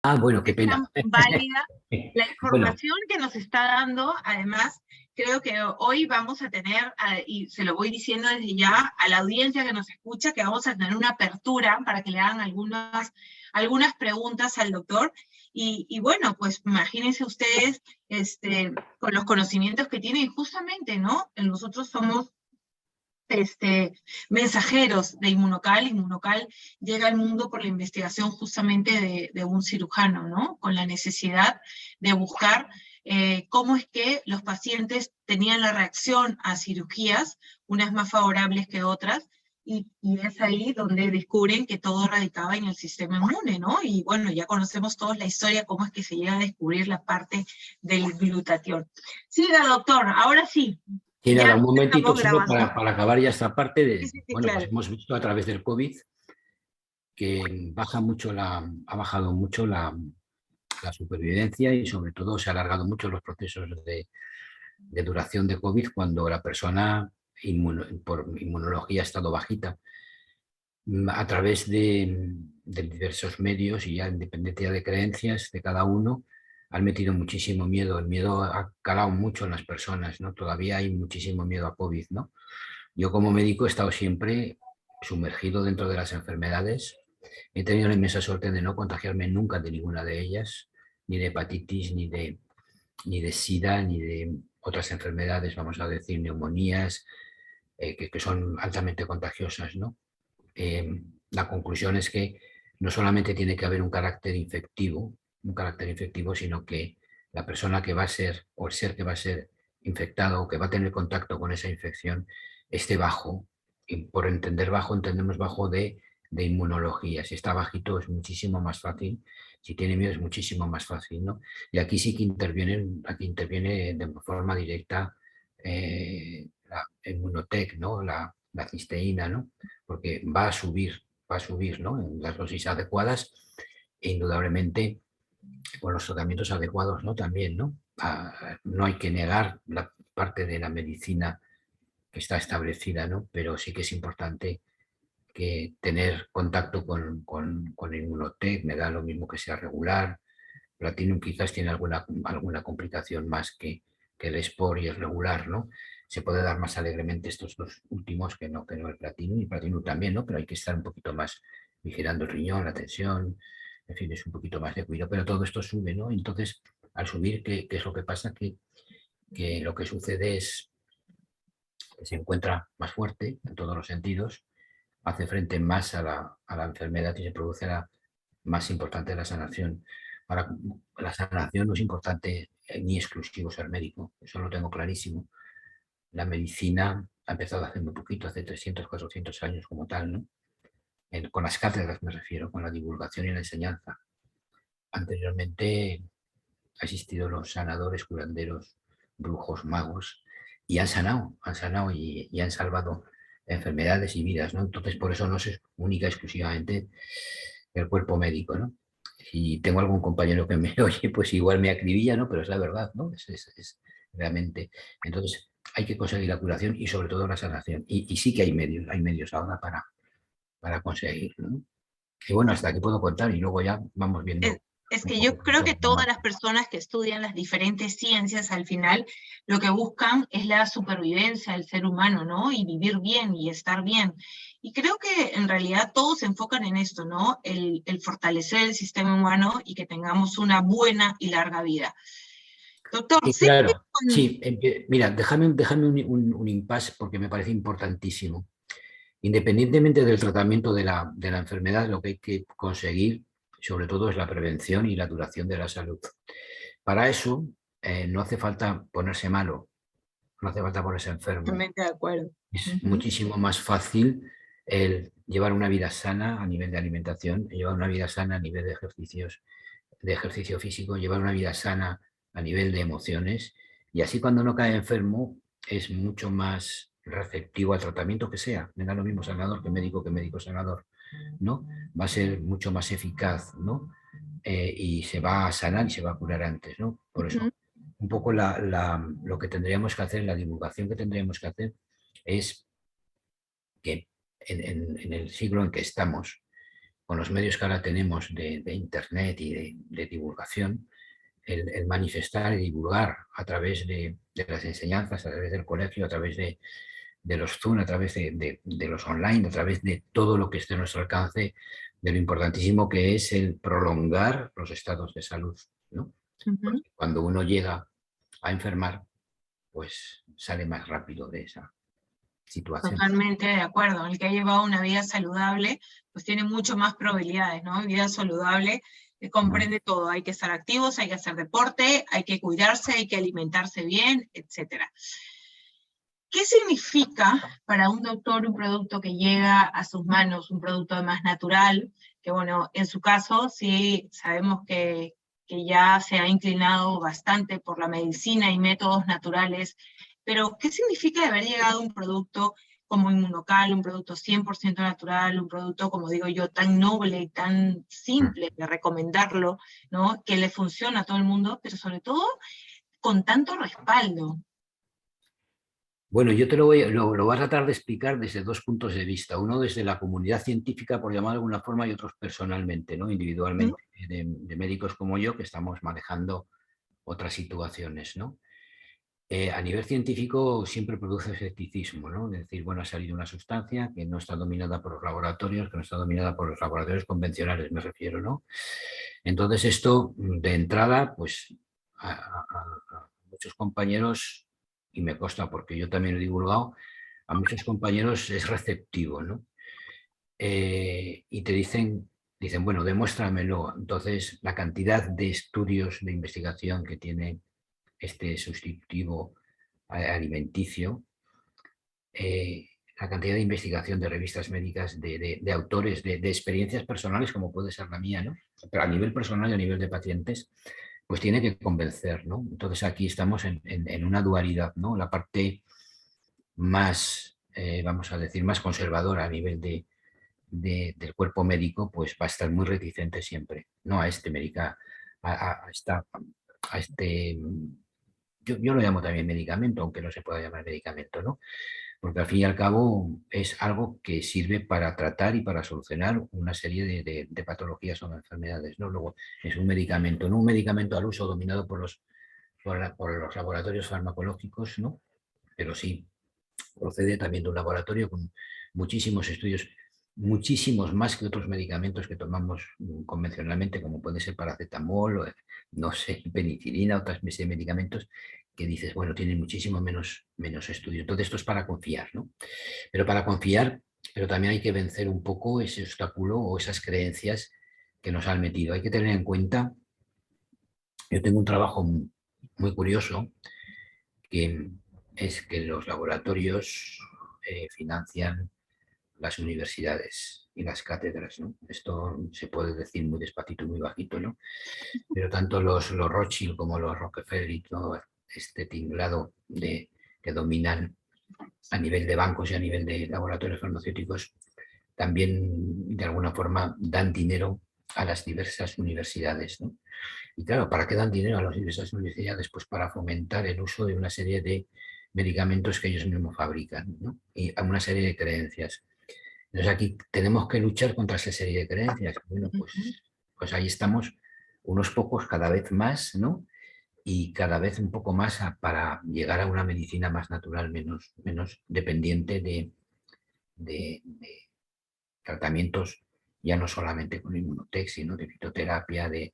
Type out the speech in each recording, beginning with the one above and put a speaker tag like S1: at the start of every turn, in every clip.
S1: Ah, bueno, qué
S2: Es tan
S1: pena.
S2: válida la
S1: Bueno,
S2: información que nos está dando. Además, creo que hoy vamos a tener, y se lo voy diciendo desde ya a la audiencia que nos escucha, que vamos a tener una apertura para que le hagan algunas preguntas al doctor. Y bueno, pues imagínense ustedes con los conocimientos que tienen justamente, ¿no? Nosotros somos mensajeros de Inmunocal. Inmunocal llega al mundo por la investigación justamente de un cirujano, ¿no? Con la necesidad de buscar cómo es que los pacientes tenían la reacción a cirugías, unas más favorables que otras, y es ahí donde descubren que todo radicaba en el sistema inmune, ¿no? Y bueno, ya conocemos todos la historia, cómo es que se llega a descubrir la parte del glutatión. Siga, doctor, ahora sí,
S1: y
S2: ya
S1: nada, un momentito
S2: estamos
S1: solo
S2: grabando.
S1: para acabar ya esta parte
S2: Sí,
S1: de,
S2: sí, sí,
S1: bueno, pues
S2: claro.
S1: hemos visto a través del COVID que ha bajado mucho la supervivencia y sobre todo se ha alargado mucho los procesos de duración de COVID cuando la persona por inmunología ha estado bajita. A través de diversos medios y ya en dependencia de creencias de cada uno, han metido muchísimo miedo. El miedo ha calado mucho en las personas, ¿no? Todavía hay muchísimo miedo a COVID, ¿no? Yo como médico he estado siempre sumergido dentro de las enfermedades. He tenido la inmensa suerte de no contagiarme nunca de ninguna de ellas, ni de hepatitis, ni de SIDA, ni de otras enfermedades, vamos a decir, neumonías, que son altamente contagiosas, ¿no? eh, la conclusión es que no solamente tiene que haber un carácter infectivo, sino que la persona que va a ser, o el ser que va a ser infectado o que va a tener contacto con esa infección, esté bajo. Y por entender bajo, entendemos bajo de inmunología. Si está bajito es muchísimo más fácil, si tiene miedo es muchísimo más fácil, ¿no? Y aquí sí que aquí interviene de forma directa la inmunotec, ¿no? La cisteína, ¿no? Porque va a subir, ¿no? En las dosis adecuadas e indudablemente con los tratamientos adecuados, ¿no? También, ¿no? No hay que negar la parte de la medicina que está establecida, ¿no? Pero sí que es importante que tener contacto con el Inmunotec, me da lo mismo que sea regular. Platinum quizás tiene alguna complicación más que el Sport y el regular, ¿no? Se puede dar más alegremente estos dos últimos que no el Platinum, y Platinum también, ¿no? Pero hay que estar un poquito más vigilando el riñón, la tensión, en fin, es un poquito más de cuidado, pero todo esto sube, ¿no? Entonces, al subir, ¿qué es lo que pasa? Que lo que sucede es que se encuentra más fuerte en todos los sentidos, hace frente más a la enfermedad y se produce la más importante la sanación. Para la sanación no es importante ni exclusivo ser médico, eso lo tengo clarísimo. La medicina ha empezado hace muy poquito, hace 300, 400 años como tal, ¿no? Con las cátedras me refiero, con la divulgación y la enseñanza. Anteriormente ha existido los sanadores, curanderos, brujos, magos, y han sanado y han salvado enfermedades y vidas, ¿no? Entonces, por eso no es única exclusivamente el cuerpo médico, ¿no? Si tengo algún compañero que me oye, pues igual me acribilla, ¿no? Pero es la verdad, ¿no? Es realmente. Entonces, hay que conseguir la curación y sobre todo la sanación. Y sí que hay medios ahora para conseguirlo, ¿no? Y bueno, hasta aquí puedo contar y luego ya vamos
S2: Es,
S1: viendo
S2: es
S1: un
S2: que yo
S1: poco
S2: creo que
S1: más.
S2: todas las personas que estudian las diferentes ciencias al final lo que buscan es la supervivencia del ser humano, ¿no? Y vivir bien y estar bien. Y creo que en realidad todos se enfocan en esto, ¿no? El fortalecer el sistema humano y que tengamos una buena y larga vida. Doctor,
S1: Sí,
S2: sé que
S1: claro. Sí, mira, déjame un impasse porque me parece importantísimo. Independientemente del tratamiento de la enfermedad, lo que hay que conseguir, sobre todo, es la prevención y la duración de la salud. Para eso, no hace falta ponerse malo, no hace falta ponerse enfermo.
S2: totalmente de acuerdo.
S1: Es
S2: Ujú.
S1: muchísimo más fácil el llevar una vida sana a nivel de alimentación, llevar una vida sana a nivel de ejercicio físico, llevar una vida sana a nivel de emociones, y así cuando no cae enfermo es mucho más receptivo al tratamiento que sea. Me da lo mismo sanador que médico sanador, ¿no? Va a ser mucho más eficaz, ¿no? Y se va a sanar y se va a curar antes, ¿no? Por
S2: Ujú.
S1: eso, un poco lo que tendríamos que hacer, la divulgación que tendríamos que hacer es que en el siglo en que estamos, con los medios que ahora tenemos de Internet y de divulgación, el manifestar y divulgar a través de las enseñanzas, a través del colegio, a través de los Zoom, a través de los online, a través de todo lo que esté a nuestro alcance, de lo importantísimo que es el prolongar los estados de salud, ¿no? Porque cuando uno llega a enfermar, pues sale más rápido de esa situación.
S2: Totalmente de acuerdo. El que ha llevado una vida saludable, pues tiene mucho más probabilidades, ¿no? Vida saludable comprende todo. Hay que estar activos, hay que hacer deporte, hay que cuidarse, hay que alimentarse bien, etcétera. ¿Qué significa para un doctor un producto que llega a sus manos, un producto más natural? Que bueno, en su caso sí sabemos que ya se ha inclinado bastante por la medicina y métodos naturales, pero ¿qué significa haber llegado a un producto como Inmunocal, un producto 100% natural, un producto, como digo yo, tan noble y tan simple de recomendarlo, ¿no? Que le funciona a todo el mundo, pero sobre todo con tanto respaldo?
S1: Bueno, yo lo voy a tratar de explicar desde dos puntos de vista. Uno desde la comunidad científica, por llamar de alguna forma, y otros personalmente, ¿no?
S2: ¿Mm?
S1: Individualmente, de médicos como yo, que estamos manejando otras situaciones, ¿no? A nivel científico siempre produce escepticismo, ¿no? Es decir, bueno, ha salido una sustancia que no está dominada por los laboratorios, que no está dominada por los laboratorios convencionales, me refiero, ¿no? Entonces esto, de entrada, pues a muchos compañeros, y me consta porque yo también lo he divulgado, a muchos compañeros es receptivo, ¿no? Y te dicen, bueno, demuéstramelo. Entonces, la cantidad de estudios de investigación que tiene este sustitutivo alimenticio, la cantidad de investigación de revistas médicas, de autores, de experiencias personales, como puede ser la mía, ¿no? Pero a nivel personal y a nivel de pacientes, pues tiene que convencer, ¿no? Entonces aquí estamos en una dualidad, ¿no? La parte más, vamos a decir, más conservadora a nivel del cuerpo médico, pues va a estar muy reticente siempre, ¿no? A este a este, yo lo llamo también medicamento, aunque no se pueda llamar medicamento, ¿no? Porque al fin y al cabo es algo que sirve para tratar y para solucionar una serie de patologías o enfermedades, ¿no? Luego es un medicamento, no un medicamento al uso dominado por los laboratorios farmacológicos, ¿no? Pero sí procede también de un laboratorio con muchísimos estudios, muchísimos más que otros medicamentos que tomamos convencionalmente, como puede ser paracetamol, o, no sé, penicilina, otras de medicamentos que dices, bueno, tienen muchísimo menos estudio. Entonces esto es para confiar, ¿no? Pero para confiar, pero también hay que vencer un poco ese obstáculo o esas creencias que nos han metido. Hay que tener en cuenta, yo tengo un trabajo muy curioso, que es que los laboratorios financian las universidades y las cátedras, ¿no? Esto se puede decir muy despacito, muy bajito, ¿no? Pero tanto los Rothschild como los Rockefeller y todo este tinglado que dominan a nivel de bancos y a nivel de laboratorios farmacéuticos también de alguna forma dan dinero a las diversas universidades, ¿no? Y claro, ¿para qué dan dinero a las diversas universidades? Pues para fomentar el uso de una serie de medicamentos que ellos mismos fabrican, ¿no? Y a una serie de creencias. Entonces aquí tenemos que luchar contra esa serie de creencias. Bueno, pues ahí estamos unos pocos cada vez más, ¿no? Y cada vez un poco más para llegar a una medicina más natural, menos dependiente de tratamientos ya no solamente con Inmunotech, sino de fitoterapia, de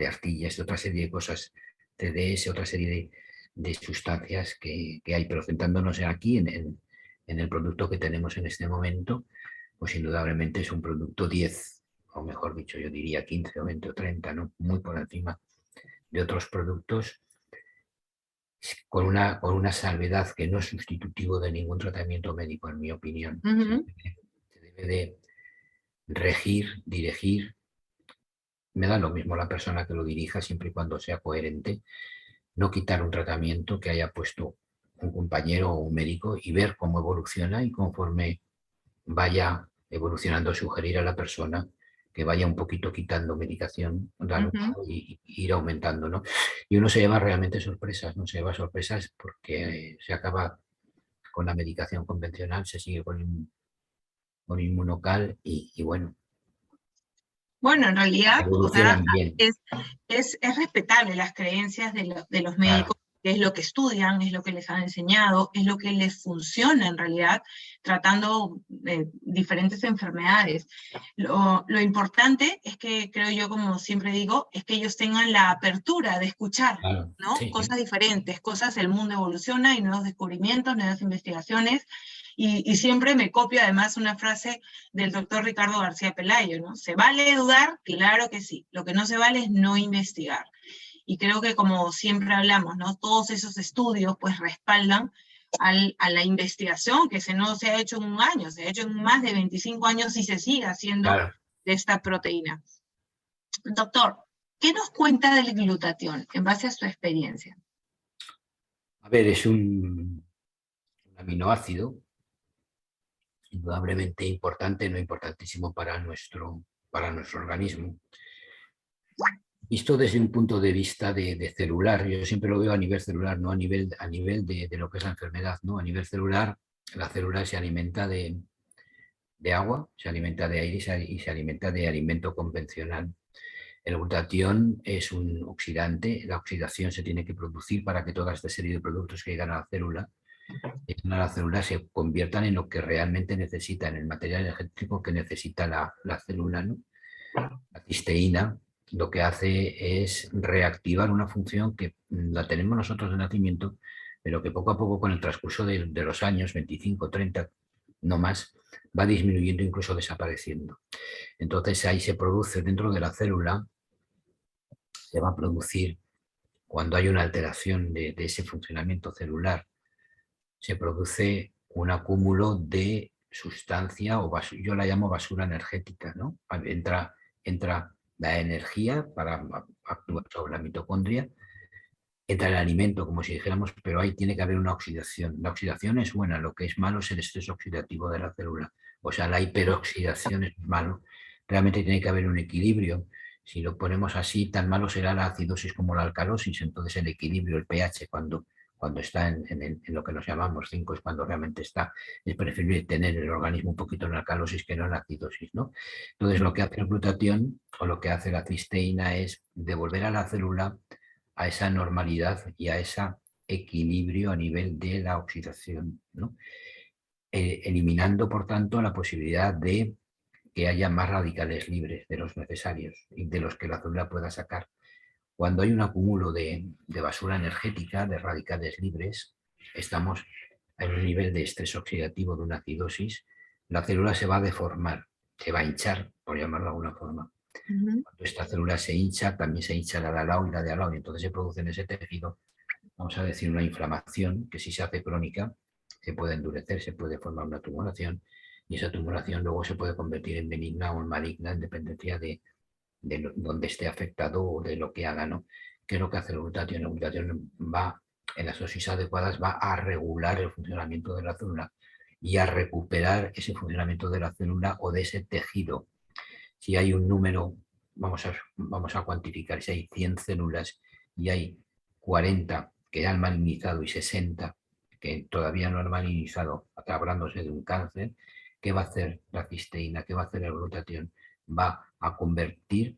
S1: artillas, de otra serie de cosas, TDS, otra serie de sustancias que hay. Pero centrándonos aquí en el producto que tenemos en este momento, pues indudablemente es un producto 10, o mejor dicho, yo diría 15 o 20 o 30, ¿no? Muy por encima de otros productos, con una salvedad que no es sustitutivo de ningún tratamiento médico, en mi opinión. Se debe de regir, dirigir, me da lo mismo la persona que lo dirija siempre y cuando sea coherente, no quitar un tratamiento que haya puesto un compañero o un médico y ver cómo evoluciona, y conforme vaya evolucionando sugerir a la persona que vaya un poquito quitando medicación y ir aumentando, ¿no? Y uno se lleva realmente sorpresas, no se lleva sorpresas porque se acaba con la medicación convencional, se sigue con Inmunocal y bueno,
S2: Bueno, en realidad, o sea,
S1: evolucionan bien.
S2: es respetable las creencias de los
S1: Claro,
S2: médicos, que es lo que estudian, es lo que les han enseñado, es lo que les funciona en realidad, tratando diferentes enfermedades. Lo importante es que, creo yo, como siempre digo, es que ellos tengan la apertura de escuchar,
S1: claro,
S2: ¿no?
S1: sí, sí.
S2: Cosas diferentes, cosas, el mundo evoluciona, y nuevos descubrimientos, nuevas investigaciones, y siempre me copio además una frase del doctor Ricardo García Pelayo, ¿no? ¿Se vale dudar? Claro que sí. Lo que no se vale es no investigar. Y creo que, como siempre hablamos, ¿no? Todos esos estudios pues respaldan a la investigación que no se ha hecho en un año, se ha hecho en más de 25 años y se sigue haciendo
S1: Claro.
S2: de esta proteína. Doctor, ¿qué nos cuenta del glutatión en base a su experiencia?
S1: A ver, es un aminoácido indudablemente importante, no importantísimo para nuestro organismo. Visto desde un punto de vista de celular, yo siempre lo veo a nivel celular, no a nivel de lo que es la enfermedad, ¿no? A nivel celular, la célula se alimenta de agua, se alimenta de aire y se alimenta de alimento convencional. El glutatión es un oxidante, la oxidación se tiene que producir para que toda esta serie de productos que llegan a la célula se conviertan en lo que realmente necesita, en el material energético que necesita la célula, ¿no? La cisteína lo que hace es reactivar una función que la tenemos nosotros de nacimiento, pero que poco a poco, con el transcurso de los años, 25, 30, no más, va disminuyendo, incluso desapareciendo. Entonces ahí se produce dentro de la célula, se va a producir cuando hay una alteración de ese funcionamiento celular, se produce un acúmulo de sustancia, o yo la llamo basura energética, ¿no? Entra la energía para actuar sobre la mitocondria, entra el alimento, como si dijéramos, pero ahí tiene que haber una oxidación. La oxidación es buena, lo que es malo es el estrés oxidativo de la célula. O sea, la hiperoxidación es malo. Realmente tiene que haber un equilibrio. Si lo ponemos así, tan malo será la acidosis como la alcalosis. Entonces el equilibrio, el pH, cuando está en lo que nos llamamos 5, es cuando realmente está. Es preferible tener el organismo un poquito en alcalosis que no en acidosis, ¿no? Entonces lo que hace el glutatión o lo que hace la cisteína es devolver a la célula a esa normalidad y a ese equilibrio a nivel de la oxidación, ¿no? Eliminando, por tanto, la posibilidad de que haya más radicales libres de los necesarios y de los que la célula pueda sacar. Cuando hay un acúmulo de basura energética, de radicales libres, estamos en un nivel de estrés oxidativo, de una acidosis, la célula se va a deformar, se va a hinchar, por llamarlo de alguna forma. Cuando esta célula se hincha, también se hincha la de al lado y la de al lado, y entonces se produce en ese tejido, vamos a decir, una inflamación que, si se hace crónica, se puede endurecer, se puede formar una tumoración, y esa tumoración luego se puede convertir en benigna o en maligna en dependencia de donde esté afectado o de lo que haga, ¿no? ¿Qué es lo que hace el glutatión? El glutatión va, en las dosis adecuadas, va a regular el funcionamiento de la célula y a recuperar ese funcionamiento de la célula o de ese tejido. Si hay un número, vamos a cuantificar, si hay 100 células y hay 40 que han malignizado y 60 que todavía no han malignizado, hablándose de un cáncer, ¿qué va a hacer la cisteína? ¿Qué va a hacer el glutatión? Va a convertir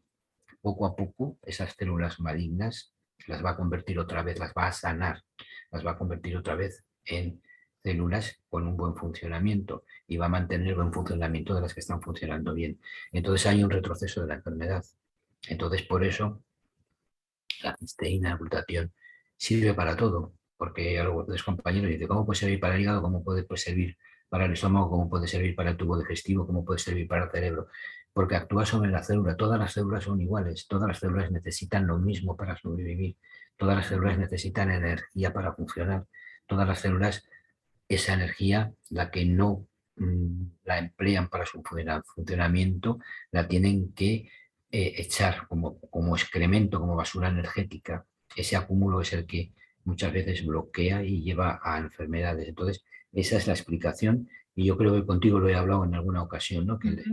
S1: poco a poco esas células malignas, las va a convertir otra vez, las va a sanar, las va a convertir otra vez en células con un buen funcionamiento, y va a mantener el buen funcionamiento de las que están funcionando bien. Entonces hay un retroceso de la enfermedad. Entonces, por eso la cisteína, el glutatión, sirve para todo, porque algunos compañeros dicen, ¿cómo puede servir para el hígado? ¿Cómo puede servir para el estómago? ¿Cómo puede servir para el tubo digestivo? ¿Cómo puede servir para el cerebro? Porque actúa sobre la célula. Todas las células son iguales, todas las células necesitan lo mismo para sobrevivir, todas las células necesitan energía para funcionar, todas las células, esa energía, la que no la emplean para su funcionamiento, la tienen que echar como excremento, como basura energética. Ese acúmulo es el que muchas veces bloquea y lleva a enfermedades. Entonces, esa es la explicación, y yo creo que contigo lo he hablado en alguna ocasión, ¿no? Que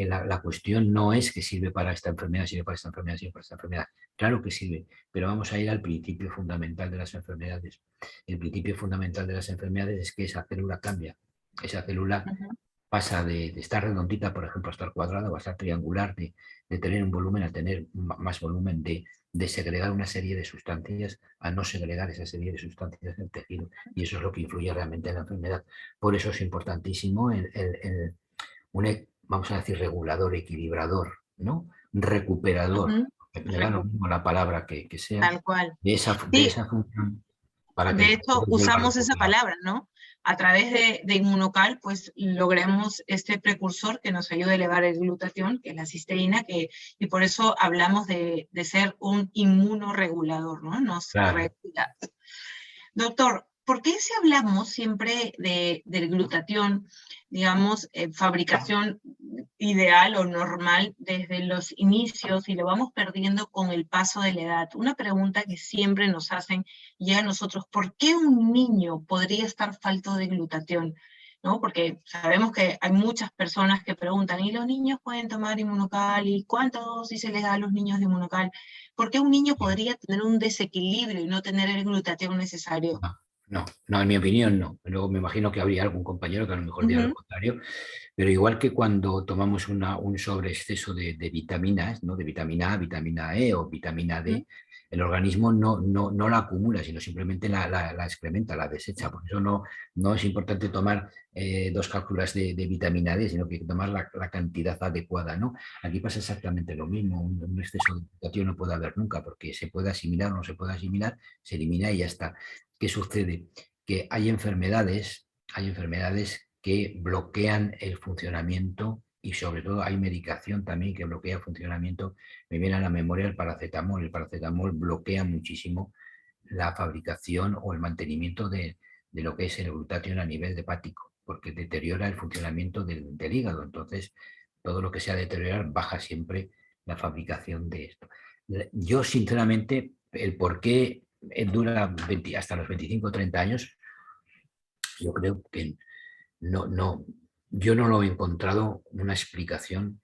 S1: la cuestión no es que sirve para esta enfermedad, sirve para esta enfermedad, sirve para esta enfermedad. Claro que sirve, pero vamos a ir al principio fundamental de las enfermedades. El principio fundamental de las enfermedades es que esa célula cambia. Esa célula pasa de estar redondita, por ejemplo, a estar cuadrada o a estar triangular, de tener un volumen a tener más volumen, de segregar una serie de sustancias a no segregar esa serie de sustancias del tejido. Y eso es lo que influye realmente en la enfermedad. Por eso es importantísimo vamos a decir, regulador, equilibrador, ¿no? Recuperador,
S2: Ujú.
S1: me da lo mismo la palabra que sea,
S2: Tal cual.
S1: de
S2: Sí,
S1: esa función para que el
S2: de hecho,
S1: tejido vuelva a
S2: usamos esa
S1: recuperar.
S2: palabra, ¿no? A través de Inmunocal, pues logremos este precursor que nos ayude a elevar el glutatión, que es la cisteína, y por eso hablamos de ser un inmunoregulador, ¿no? Nos
S1: Claro.
S2: regula. Doctor, ¿por qué si hablamos siempre del glutatión, digamos, fabricación ideal o normal desde los inicios y lo vamos perdiendo con el paso de la edad? Una pregunta que siempre nos hacen y a nosotros, ¿por qué un niño podría estar falto de glutatión? ¿No? Porque sabemos que hay muchas personas que preguntan, ¿y los niños pueden tomar inmunocal? ¿Y cuántas dosis se les da a los niños de inmunocal? ¿Por qué un niño podría tener un desequilibrio y no tener el glutatión necesario?
S1: No, no, en mi opinión no. Luego me imagino que habría algún compañero que a lo mejor diga lo
S2: Ujú,
S1: contrario, pero igual que cuando tomamos un sobreexceso de vitaminas, ¿no? De vitamina A, vitamina E o vitamina
S2: ujú.
S1: D, el organismo no la acumula, sino simplemente la excrementa, la desecha. Por eso no es importante tomar 2 cápsulas de vitamina D, sino que hay que tomar la cantidad adecuada, ¿no? Aquí pasa exactamente lo mismo. Un exceso de glutatión no puede haber nunca, porque se puede asimilar o no se puede asimilar, se elimina y ya está. ¿Qué sucede? Que hay enfermedades que bloquean el funcionamiento y sobre todo hay medicación también que bloquea el funcionamiento. Me viene a la memoria el paracetamol. El paracetamol bloquea muchísimo la fabricación o el mantenimiento de lo que es el glutatión a nivel hepático, porque deteriora el funcionamiento del hígado. Entonces, todo lo que sea deteriorar baja siempre la fabricación de esto. Yo, sinceramente, el por qué dura hasta los 25 o 30 años, yo creo que no, no, yo no lo he encontrado una explicación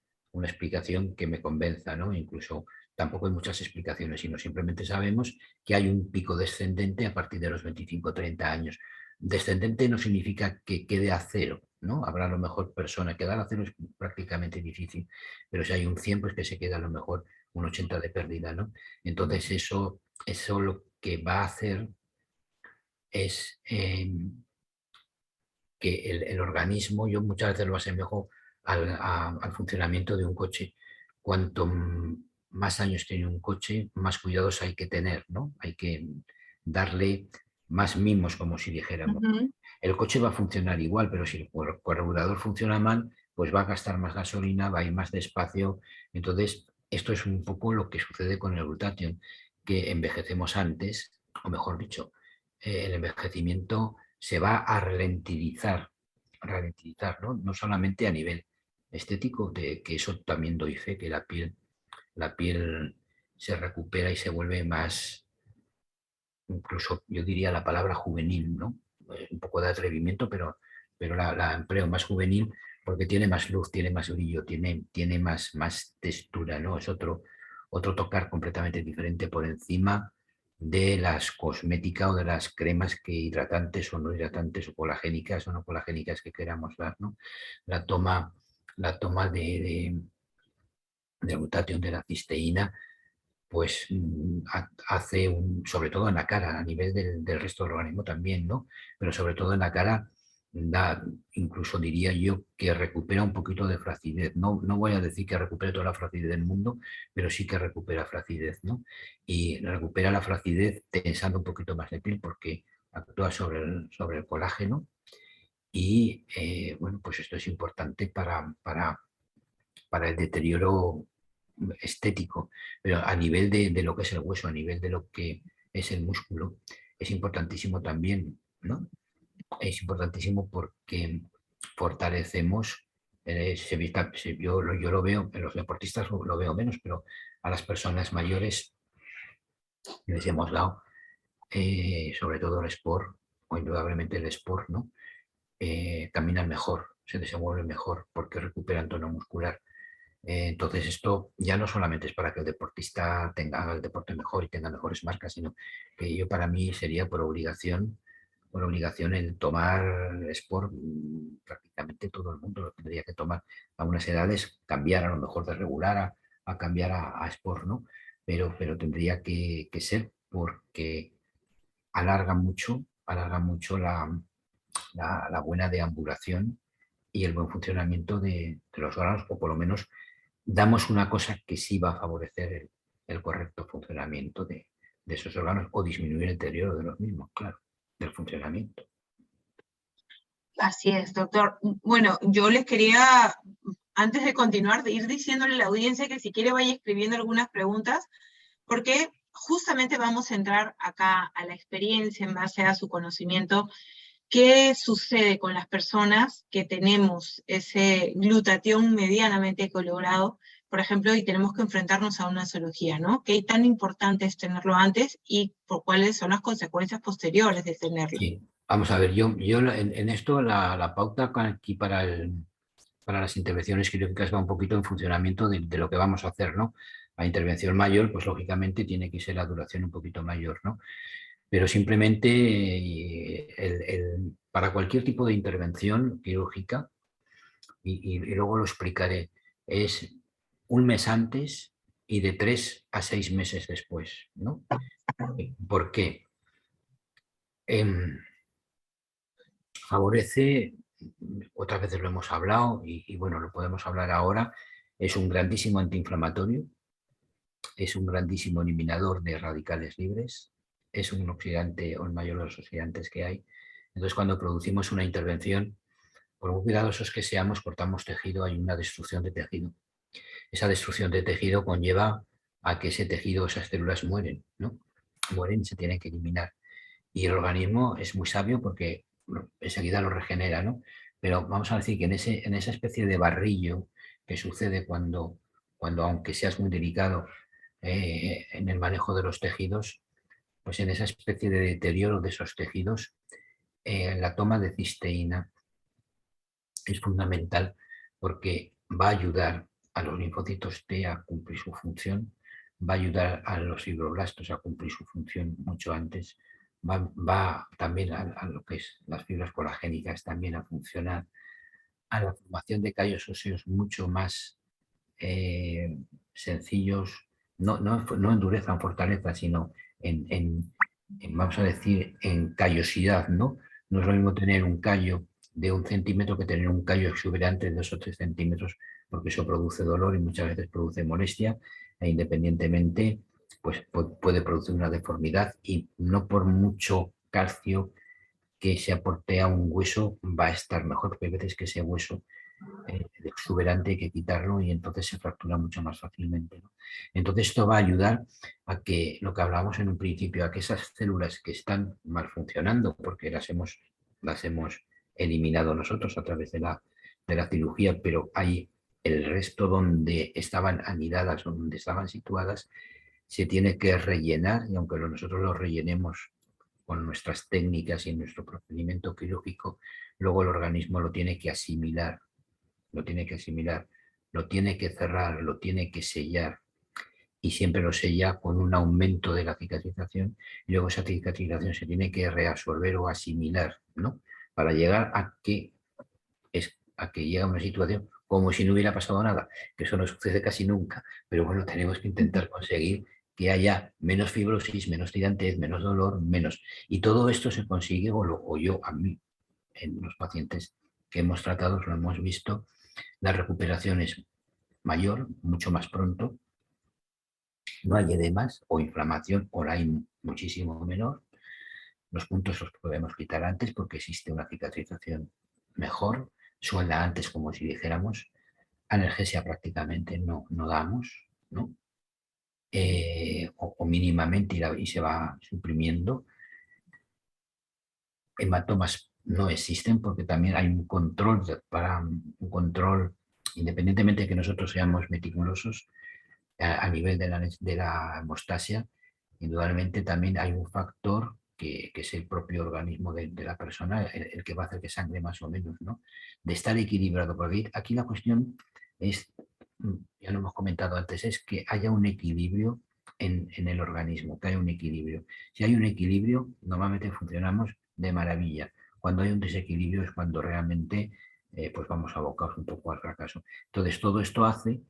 S1: que me convenza, ¿no? Incluso tampoco hay muchas explicaciones, sino simplemente sabemos que hay un pico descendente a partir de los 25 o 30 años. Descendente no significa que quede a cero, ¿no? Habrá a lo mejor personas, quedar a cero es prácticamente difícil, pero si hay un 100, pues que se queda a lo mejor un 80 de pérdida, ¿no? Entonces eso lo que va a hacer es que el organismo, yo muchas veces lo asemejo al funcionamiento de un coche. Cuanto más años tiene un coche, más cuidados hay que tener, ¿no? Hay que darle más mimos, como si dijéramos.
S2: Ujú.
S1: El coche va a funcionar igual, pero si el carburador funciona mal, pues va a gastar más gasolina, va a ir más despacio. Entonces, esto es un poco lo que sucede con el glutatión, que envejecemos antes, o mejor dicho, el envejecimiento se va a ralentizar, ¿no? No solamente a nivel estético, de que eso también doy fe, que la piel se recupera y se vuelve más, incluso yo diría la palabra juvenil, ¿no? Un poco de atrevimiento, pero la empleo más juvenil porque tiene más luz, tiene más brillo, tiene más textura, ¿no? Es otro tocar completamente diferente por encima de las cosméticas o de las cremas que hidratantes o no hidratantes o colagénicas o no colagénicas que queramos dar, ¿no? La toma, la toma de glutatión de la cisteína pues hace sobre todo en la cara, a nivel del resto del organismo también, ¿no? Pero sobre todo en la cara, incluso diría yo que recupera un poquito de flacidez. No voy a decir que recupere toda la flacidez del mundo, pero sí que recupera flacidez, ¿no? Y recupera la flacidez tensando un poquito más de piel porque actúa sobre el colágeno y, bueno, pues esto es importante para el deterioro estético, pero a nivel de lo que es el hueso, a nivel de lo que es el músculo, es importantísimo también, ¿no? Es importantísimo porque fortalecemos, yo lo veo, en los deportistas lo veo menos, pero a las personas mayores les hemos dado, sobre todo el sport, o indudablemente el sport, ¿no? Caminan mejor, se desenvuelven mejor porque recuperan tono muscular. Entonces, esto ya no solamente es para que el haga el deporte mejor y tenga mejores marcas, sino que yo para mí sería por obligación por obligación el tomar Sport, prácticamente todo el mundo lo tendría que tomar. A unas edades cambiar a lo mejor de regular a cambiar a Sport, ¿no? Pero tendría que ser porque alarga mucho la buena deambulación y el buen funcionamiento de los órganos, o por lo menos damos una cosa que sí va a favorecer el correcto funcionamiento de esos órganos o disminuir el deterioro de los mismos, claro, del funcionamiento.
S2: Así es, doctor. Bueno, yo les quería, antes de continuar, de ir diciéndole a la audiencia que si quiere vaya escribiendo algunas preguntas, porque justamente vamos a entrar acá a la experiencia en base a su conocimiento. ¿Qué sucede con las personas que tenemos ese glutatión medianamente equilibrado, por ejemplo, y tenemos que enfrentarnos a una cirugía, ¿no? ¿Qué tan importante es tenerlo antes y por cuáles son las consecuencias posteriores de tenerlo?
S1: Sí, vamos a ver, yo en esto la pauta aquí para las intervenciones quirúrgicas va un poquito en funcionamiento de lo que vamos a hacer, ¿no? La intervención mayor, pues lógicamente tiene que ser la duración un poquito mayor, ¿no? Pero simplemente para cualquier tipo de intervención quirúrgica, y luego lo explicaré, es un mes antes y de 3 a 6 meses después, ¿no? ¿Por qué? Favorece, otras veces lo hemos hablado y bueno, lo podemos hablar ahora, es un grandísimo antiinflamatorio, es un grandísimo eliminador de radicales libres, es un oxidante o el mayor de los oxidantes que hay. Entonces, cuando producimos una intervención, por muy cuidadosos que seamos, cortamos tejido, hay una destrucción de tejido. Esa destrucción de tejido conlleva a que ese tejido, esas células mueren, ¿no? Mueren y se tienen que eliminar. Y el organismo es muy sabio porque enseguida lo regenera, ¿no? Pero vamos a decir que en esa especie de barrillo que sucede cuando aunque seas muy delicado en el manejo de los tejidos, pues en esa especie de deterioro de esos tejidos, la toma de cisteína es fundamental porque va a ayudar a los linfocitos T a cumplir su función, va a ayudar a los fibroblastos a cumplir su función mucho antes, va también a lo que es las fibras colagénicas también a funcionar, a la formación de callos óseos mucho más sencillos, no en dureza, en fortaleza, sino vamos a decir, en callosidad, ¿no? No es lo mismo tener un callo de 1 centímetro que tener un callo exuberante de 2 o 3 centímetros, porque eso produce dolor y muchas veces produce molestia, e independientemente, pues puede producir una deformidad y no por mucho calcio que se aporte a un hueso va a estar mejor, porque hay veces que ese hueso exuberante hay que quitarlo y entonces se fractura mucho más fácilmente, ¿no? Entonces esto va a ayudar a que, lo que hablábamos en un principio, a que esas células que están mal funcionando, porque las hemos eliminado nosotros a través de la cirugía, pero hay el resto donde estaban anidadas o donde estaban situadas, se tiene que rellenar, y aunque nosotros lo rellenemos con nuestras técnicas y nuestro procedimiento quirúrgico, luego el organismo lo tiene que asimilar, lo tiene que asimilar, lo tiene que cerrar, lo tiene que sellar, y siempre lo sella con un aumento de la cicatrización, y luego esa cicatrización se tiene que reabsorber o asimilar, ¿no? Para llegar a que llegue a una situación como si no hubiera pasado nada, que eso no sucede casi nunca, pero bueno, tenemos que intentar conseguir que haya menos fibrosis, menos tirantez, menos dolor, menos. Y todo esto se consigue, o yo, a mí, en los pacientes que hemos tratado, lo hemos visto, la recuperación es mayor, mucho más pronto, no hay edemas o inflamación, o la hay muchísimo menor. Los puntos los podemos quitar antes porque existe una cicatrización mejor, suelda antes, como si dijéramos. Analgesia prácticamente no damos, ¿no? O mínimamente y se va suprimiendo. Hematomas no existen porque también hay un control, independientemente de que nosotros seamos meticulosos, a nivel de la hemostasia, indudablemente también hay un factor que es el propio organismo de la persona, el que va a hacer que sangre más o menos, ¿no? De estar equilibrado. Porque aquí la cuestión es, ya lo hemos comentado antes, es que haya un equilibrio en el organismo, que haya un equilibrio. Si hay un equilibrio, normalmente funcionamos de maravilla. Cuando hay un desequilibrio es cuando realmente pues vamos abocados un poco al fracaso. Entonces, todo esto hace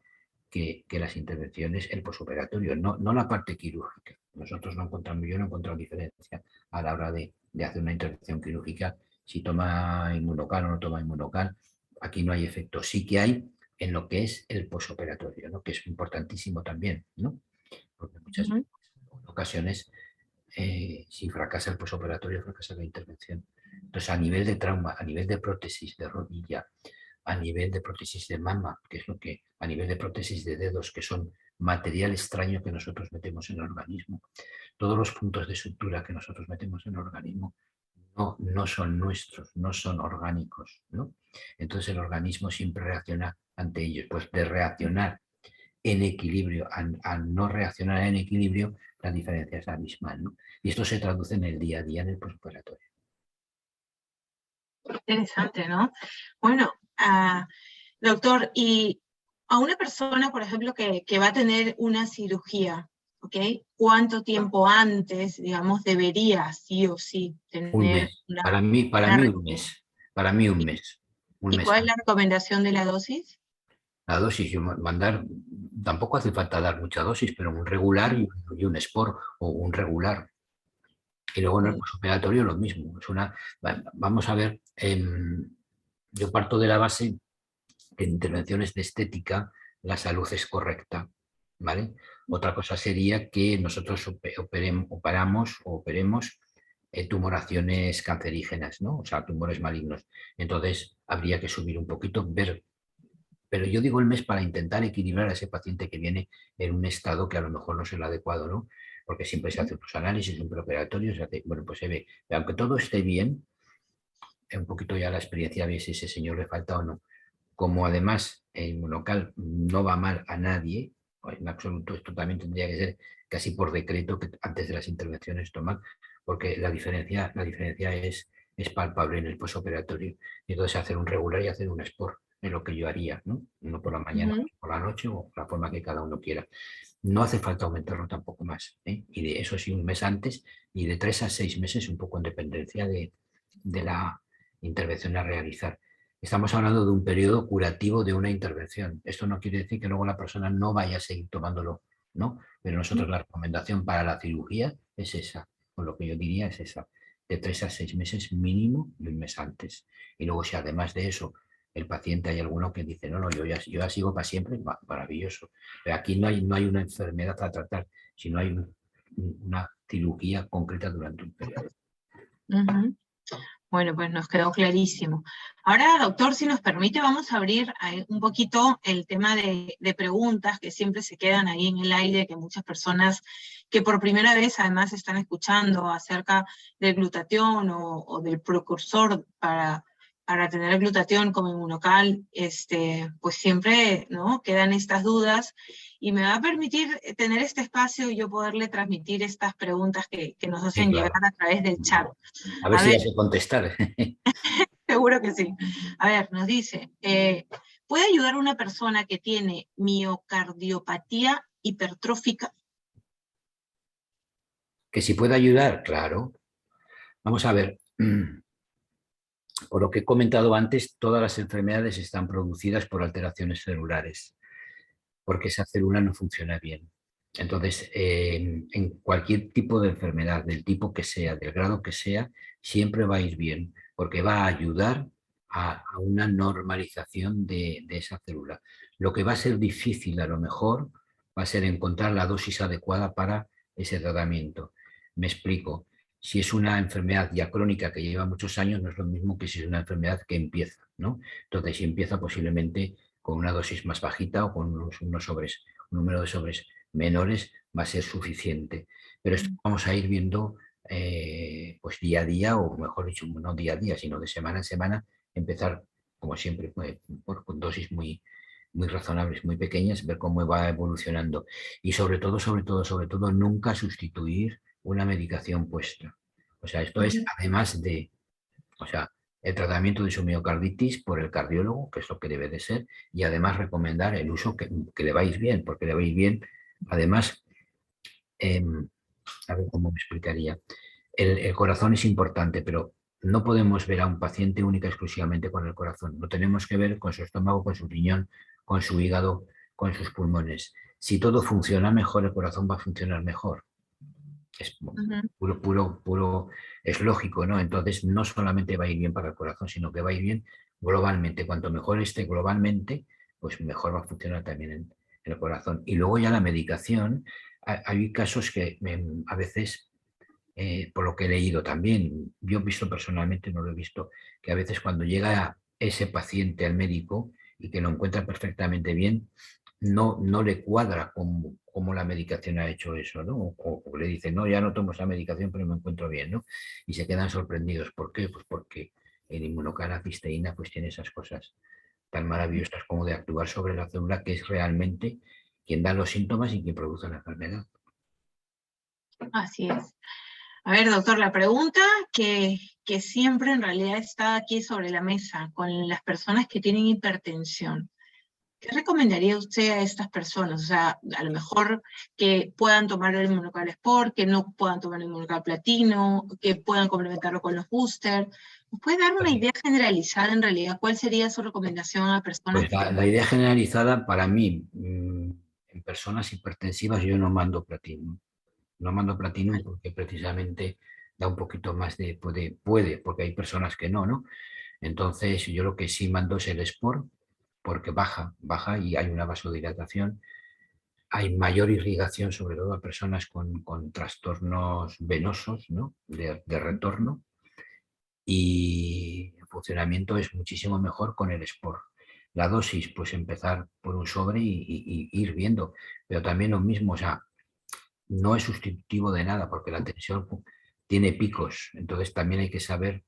S1: que las intervenciones, el posoperatorio, no la parte quirúrgica. Nosotros no encontramos, yo no he encontrado diferencia a la hora de hacer una intervención quirúrgica, si toma inmunocal o no toma inmunocal. Aquí no hay efecto. Sí que hay en lo que es el posoperatorio, ¿no? Que es importantísimo también, ¿no? Porque muchas ocasiones, si fracasa el posoperatorio, fracasa la intervención. Entonces, a nivel de trauma, a nivel de prótesis de rodilla, a nivel de prótesis de mama, que es lo que, a nivel de prótesis de dedos, que son material extraño que nosotros metemos en el organismo, todos los puntos de sutura que nosotros metemos en el organismo no son nuestros, no son orgánicos, ¿no? Entonces el organismo siempre reacciona ante ellos. Pues de reaccionar en equilibrio a no reaccionar en equilibrio, la diferencia es abismal, ¿no? Y esto se traduce en el día a día en el postoperatorio.
S2: Interesante, ¿no? Bueno, doctor, y a una persona, por ejemplo, que va a tener una cirugía, ¿ok? ¿Cuánto tiempo antes, digamos, debería sí o sí
S1: Un
S2: tener
S1: mes. Para mí un mes. Para mí un mes. Un
S2: ¿Y
S1: mes
S2: cuál es la
S1: antes.
S2: recomendación de la dosis?
S1: La dosis, mandar, tampoco hace falta dar mucha dosis, pero un regular y un sport o un regular. Y luego en el postoperatorio lo mismo. Vamos a ver, yo parto de la base que en intervenciones de estética la salud es correcta, ¿vale? Otra cosa sería que nosotros operemos tumoraciones cancerígenas, ¿no? O sea, tumores malignos. Entonces, habría que subir un poquito, ver. Pero yo digo el mes para intentar equilibrar a ese paciente que viene en un estado que a lo mejor no es el adecuado, ¿no? Porque siempre se hacen los análisis, un preoperatorio, se hace, bueno, pues se ve. Aunque todo esté bien, un poquito ya la experiencia ve si ese señor le falta o no. Como además el inmunocal no va mal a nadie, en absoluto, esto también tendría que ser casi por decreto que antes de las intervenciones toman, porque la diferencia es palpable en el postoperatorio. Y entonces hacer un regular y hacer un sport es lo que yo haría, ¿no? Uno por la mañana, por la noche o la forma que cada uno quiera. No hace falta aumentarlo tampoco más, ¿eh? Y de eso sí, un mes antes y de 3 a 6 meses, un poco en dependencia de la intervención a realizar. Estamos hablando de un periodo curativo de una intervención. Esto no quiere decir que luego la persona no vaya a seguir tomándolo, ¿no? Pero nosotros la recomendación para la cirugía es esa, o lo que yo diría es esa, de 3 a 6 meses mínimo y un mes antes. Y luego si además de eso el paciente hay alguno que dice, no, yo ya sigo para siempre, maravilloso. Pero aquí no hay una enfermedad a tratar, sino hay una cirugía concreta durante un periodo.
S2: Bueno, pues nos quedó clarísimo. Ahora, doctor, si nos permite, vamos a abrir un poquito el tema de preguntas que siempre se quedan ahí en el aire, que muchas personas que por primera vez además están escuchando acerca del glutatión o del precursor para tener el glutatión como inmunocal, pues siempre, ¿no?, quedan estas dudas, y me va a permitir tener este espacio y yo poderle transmitir estas preguntas que nos hacen
S1: Sí, claro.
S2: llegar a través del chat.
S1: A ver si ya sé contestar.
S2: Seguro que sí. A ver, nos dice, ¿puede ayudar a una persona que tiene miocardiopatía hipertrófica?
S1: Que si puede ayudar, claro. Vamos a ver, por lo que he comentado antes, todas las enfermedades están producidas por alteraciones celulares, porque esa célula no funciona bien. Entonces, en cualquier tipo de enfermedad, del tipo que sea, del grado que sea, siempre va a ir bien, porque va a ayudar a una normalización de esa célula. Lo que va a ser difícil, a lo mejor, va a ser encontrar la dosis adecuada para ese tratamiento. Me explico. Si es una enfermedad ya crónica que lleva muchos años, no es lo mismo que si es una enfermedad que empieza, ¿no? Entonces, si empieza posiblemente con una dosis más bajita o con un número de sobres menores, va a ser suficiente. Pero esto vamos a ir viendo pues día a día, o mejor dicho, no día a día, sino de semana en semana, empezar, como siempre, con dosis muy razonables, muy pequeñas, ver cómo va evolucionando. Y sobre todo, nunca sustituir una medicación puesta. O sea, esto es además de, o sea, el tratamiento de su miocarditis por el cardiólogo, que es lo que debe de ser, y además recomendar el uso que le va a ir bien, porque le va a ir bien, además, a ver cómo me explicaría. El corazón es importante, pero no podemos ver a un paciente única y exclusivamente con el corazón. Lo tenemos que ver con su estómago, con su riñón, con su hígado, con sus pulmones. Si todo funciona mejor, el corazón va a funcionar mejor. Es puro, es lógico, ¿no? Entonces, no solamente va a ir bien para el corazón, sino que va a ir bien globalmente. Cuanto mejor esté globalmente, pues mejor va a funcionar también en el corazón. Y luego ya la medicación, hay casos que a veces, por lo que he leído también, yo he visto personalmente, no lo he visto, que a veces cuando llega ese paciente al médico y que lo encuentra perfectamente bien, no le cuadra cómo la medicación ha hecho eso, ¿no? O le dicen, no, ya no tomo esa medicación, pero me encuentro bien, ¿no? Y se quedan sorprendidos. ¿Por qué? Pues porque el inmunocal cisteína pues tiene esas cosas tan maravillosas como de actuar sobre la célula, que es realmente quien da los síntomas y quien produce la enfermedad.
S2: Así es. A ver, doctor, la pregunta que siempre en realidad está aquí sobre la mesa con las personas que tienen hipertensión. ¿Qué recomendaría usted a estas personas? O sea, a lo mejor que puedan tomar el Inmunocal Sport, que no puedan tomar el Inmunocal Platino, que puedan complementarlo con los boosters. ¿Nos puede dar una idea generalizada en realidad? ¿Cuál sería su recomendación a personas
S1: Pues
S2: que tienen?
S1: la idea generalizada para mí, en personas hipertensivas yo no mando platino. No mando platino porque precisamente da un poquito más de, puede, porque hay personas que no, ¿no? Entonces yo lo que sí mando es el Sport, porque baja y hay una vasodilatación. Hay mayor irrigación, sobre todo a personas con trastornos venosos, ¿no? De retorno. Y el funcionamiento es muchísimo mejor con el Sport. La dosis, pues empezar por un sobre y ir viendo. Pero también lo mismo, o sea, no es sustitutivo de nada porque la tensión tiene picos. Entonces también hay que saber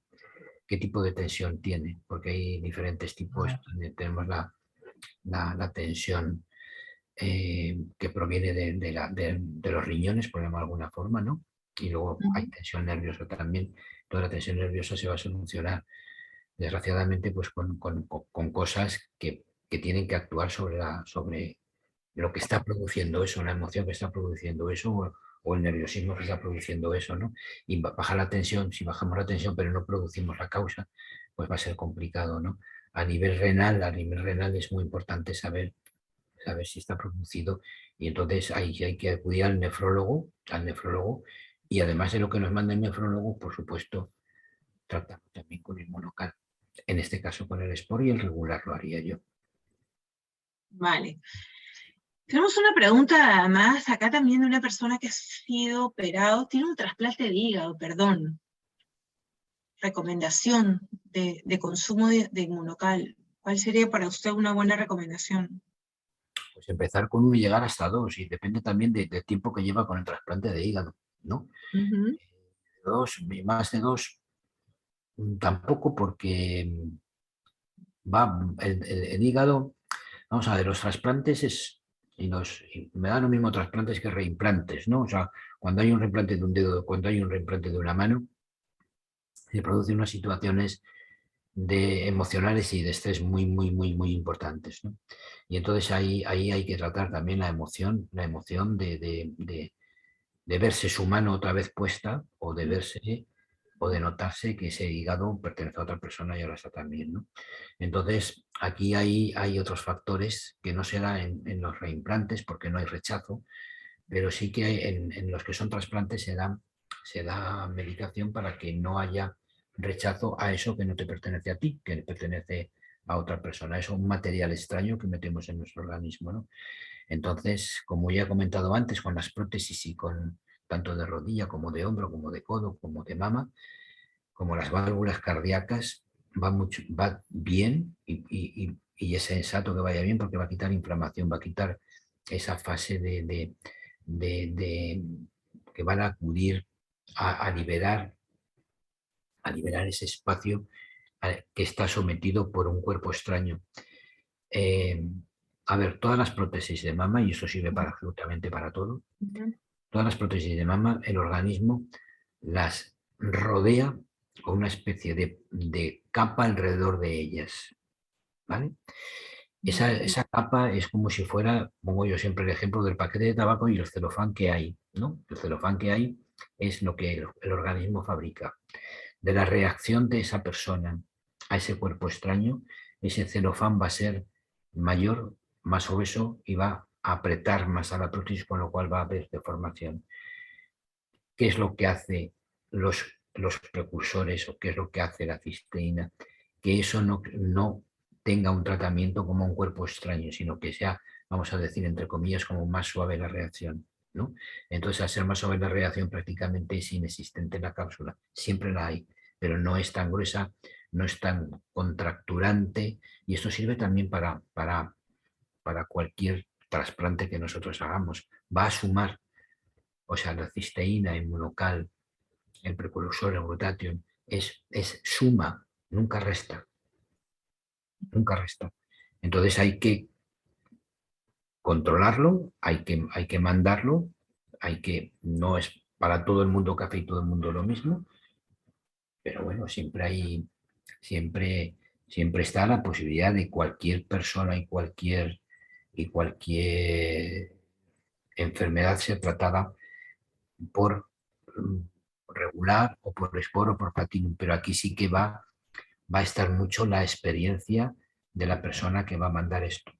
S1: qué tipo de tensión tiene, porque hay diferentes tipos. Tenemos la tensión que proviene de los riñones, por llamarlo de alguna forma, ¿no? Y luego hay tensión nerviosa también. Toda la tensión nerviosa se va a solucionar, desgraciadamente, pues con cosas que tienen que actuar sobre lo que está produciendo eso, la emoción que está produciendo eso, o el nerviosismo que está produciendo eso, ¿no? Y bajar la tensión, si bajamos la tensión pero no producimos la causa, pues va a ser complicado, ¿no? A nivel renal es muy importante saber si está producido, y entonces ahí hay que acudir al nefrólogo, y además de lo que nos manda el nefrólogo, por supuesto, tratamos también con el monocal. En este caso con el Sport, y el regular lo haría yo.
S2: Vale. Tenemos una pregunta más acá también de una persona que ha sido operado, tiene un trasplante de hígado, perdón. Recomendación de consumo de Inmunocal. ¿Cuál sería para usted una buena recomendación?
S1: Pues empezar con uno y llegar hasta dos, y depende también del tiempo que lleva con el trasplante de hígado, ¿no?
S2: Ujú.
S1: Dos, más de dos, tampoco, porque el hígado, vamos a ver, los trasplantes y me da lo mismo trasplantes que reimplantes, ¿no? O sea, cuando hay un reimplante de un dedo, cuando hay un reimplante de una mano, se producen unas situaciones emocionales y de estrés muy, muy, muy, muy importantes, ¿no? Y entonces ahí hay que tratar también la emoción de verse su mano otra vez puesta, o de verse o de notarse que ese hígado pertenece a otra persona y ahora está también, ¿no? Entonces, aquí hay otros factores que no se dan en los reimplantes porque no hay rechazo, pero sí que en los que son trasplantes se da medicación para que no haya rechazo a eso que no te pertenece a ti, que pertenece a otra persona. Es un material extraño que metemos en nuestro organismo, ¿no? Entonces, como ya he comentado antes, con las prótesis y con tanto de rodilla como de hombro, como de codo, como de mama, como las válvulas cardíacas, va bien, y es sensato que vaya bien porque va a quitar inflamación, va a quitar esa fase de que van a acudir a liberar ese espacio que está sometido por un cuerpo extraño. Eh, a ver, todas las prótesis de mama, y eso sirve para absolutamente para todo,
S2: Ujú.
S1: todas las prótesis de mama, el organismo las rodea con una especie de capa alrededor de ellas, ¿vale? Esa capa es como si fuera, pongo yo siempre el ejemplo del paquete de tabaco y el celofán que hay, ¿no? El celofán que hay es lo que el organismo fabrica. de la reacción de esa persona a ese cuerpo extraño, ese celofán va a ser mayor, más obeso y va a apretar más a la prótesis, con lo cual va a haber deformación. ¿Qué es lo que hace los precursores o qué es lo que hace la cisteína? Que eso no tenga un tratamiento como un cuerpo extraño, sino que sea, vamos a decir, entre comillas, como más suave la reacción, ¿no? Entonces, al ser más suave la reacción, prácticamente es inexistente la cápsula. Siempre la hay, pero no es tan gruesa, no es tan contracturante, y esto sirve también para cualquier trasplante que nosotros hagamos. Va a sumar, o sea, la cisteína, el monocal, el precursor, el glutatión, es suma, nunca resta, nunca resta. Entonces hay que controlarlo, hay que mandarlo, no es para todo el mundo café y todo el mundo lo mismo, pero bueno, siempre está la posibilidad de cualquier persona y cualquier enfermedad ser tratada por regular o por esporo o por platinum, pero aquí sí que va a estar mucho la experiencia de la persona que va a mandar esto.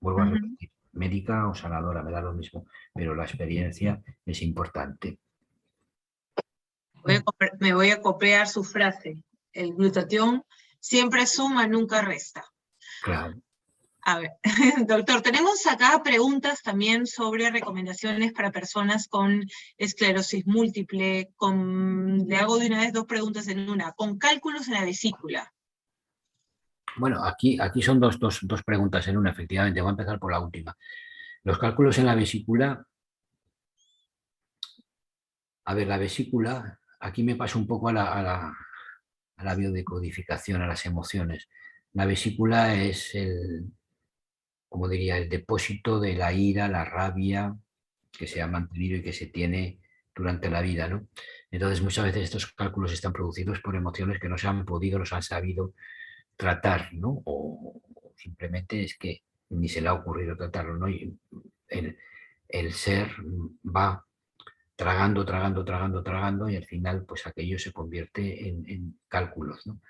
S1: Vuelvo a repetir, médica o sanadora, me da lo mismo, pero la experiencia es importante.
S2: Me voy a copiar su frase. El glutatión siempre suma, nunca resta.
S1: Claro.
S2: A ver, doctor, tenemos acá preguntas también sobre recomendaciones para personas con esclerosis múltiple. Le hago de una vez 2 preguntas en una. Con cálculos en la vesícula.
S1: Bueno, aquí son dos preguntas en una, efectivamente. Voy a empezar por la última. Los cálculos en la vesícula. A ver, la vesícula, aquí me paso un poco a la biodecodificación, a las emociones. La vesícula es como diría, el depósito de la ira, la rabia que se ha mantenido y que se tiene durante la vida, ¿no? Entonces, muchas veces estos cálculos están producidos por emociones que no se han podido, no se han sabido tratar, ¿no? O simplemente es que ni se le ha ocurrido tratarlo, ¿no? Y el ser va tragando, tragando, tragando, tragando, y al final, pues aquello se convierte en cálculos, ¿no?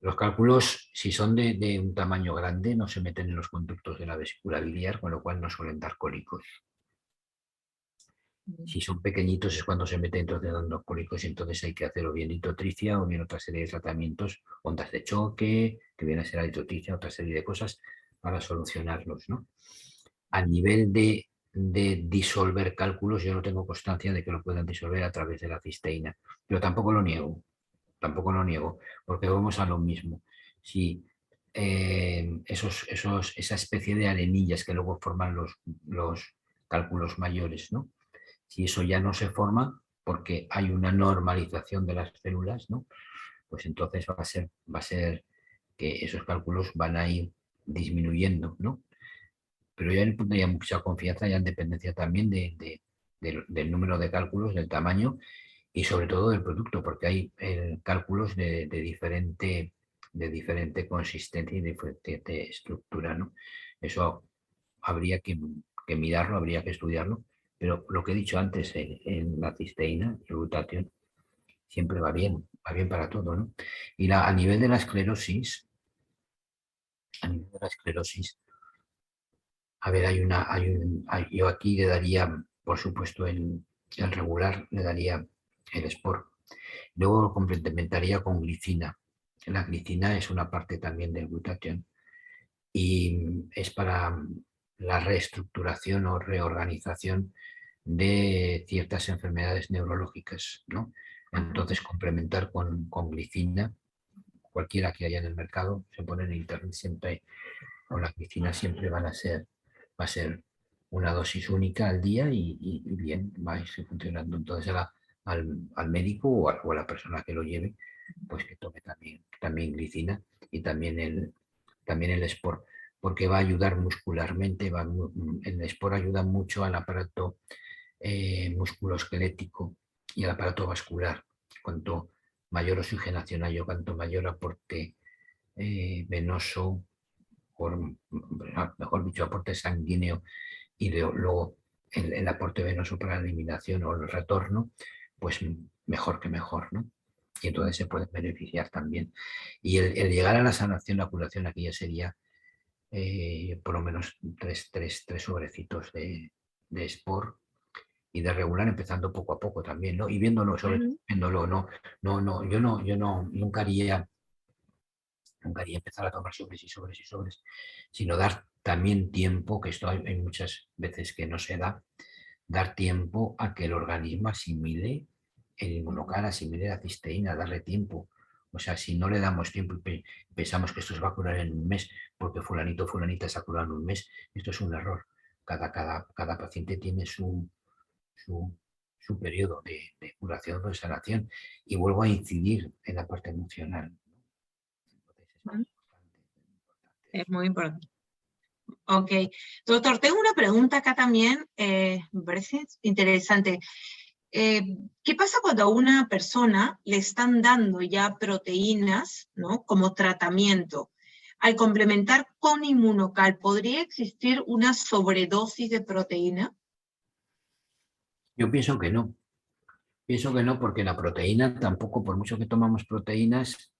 S1: Los cálculos, si son de un tamaño grande, no se meten en los conductos de la vesícula biliar, con lo cual no suelen dar cólicos. Si son pequeñitos es cuando se meten entonces dando cólicos, y entonces hay que hacer o bien litotricia o bien otra serie de tratamientos, ondas de choque, que viene a ser la litotricia, otra serie de cosas para solucionarlos, ¿no? A nivel de disolver cálculos, yo no tengo constancia de que lo puedan disolver a través de la cisteína, pero tampoco lo niego, porque vamos a lo mismo. Si esa especie de arenillas que luego forman los cálculos mayores, ¿no? Si eso ya no se forma porque hay una normalización de las células, ¿no? Pues entonces va a ser que esos cálculos van a ir disminuyendo, ¿no? Pero ya no pondría mucha confianza, ya en dependencia también del número de cálculos, del tamaño y sobre todo del producto, porque hay cálculos de diferente consistencia y diferente estructura, ¿no? Eso habría que mirarlo, habría que estudiarlo, pero lo que he dicho antes, en la cisteína, el glutatión, siempre va bien para todo, ¿no? Y a nivel de la esclerosis, a ver, yo aquí le daría, por supuesto, el regular, le daría el Sport. Luego lo complementaría con glicina. La glicina es una parte también del glutatión y es para la reestructuración o reorganización de ciertas enfermedades neurológicas, ¿no? Entonces, complementar con glicina, cualquiera que haya en el mercado, se pone en internet siempre, con la glicina siempre va a ser una dosis única al día y bien, va a ir funcionando. Entonces, al médico o a la persona que lo lleve, pues que tome también glicina y también el Sport, porque va a ayudar muscularmente, el Sport ayuda mucho al aparato musculoesquelético y al aparato vascular. Cuanto mayor oxigenación haya, cuanto mayor aporte venoso, mejor dicho, aporte sanguíneo y luego el aporte venoso para la eliminación o el retorno, pues mejor que mejor, ¿no? y entonces se pueden beneficiar también. Y el llegar a la sanación, la curación, aquí ya sería por lo menos tres sobrecitos de Sport y de regular, empezando poco a poco también, ¿no? Y viéndolo, viéndolo, yo nunca haría empezar a tomar sobres y sobres y sobres, sino dar también tiempo, que esto hay muchas veces que no se da, dar tiempo a que el organismo asimile el inmunocal, asimile la cisteína, darle tiempo. O sea, si no le damos tiempo y pensamos que esto se va a curar en un mes, porque fulanito o fulanita se ha curado en un mes, esto es un error. Cada paciente tiene su periodo de curación o de sanación. Y vuelvo a incidir en la parte emocional. Entonces,
S2: es muy importante. Ok. Doctor, tengo una pregunta acá también, me parece interesante. ¿Qué pasa cuando a una persona le están dando ya proteínas, ¿no?, como tratamiento? Al complementar con inmunocal, ¿podría existir una sobredosis de proteína?
S1: yo pienso que no. Pienso que no, porque la proteína tampoco, por mucho que tomamos proteínas,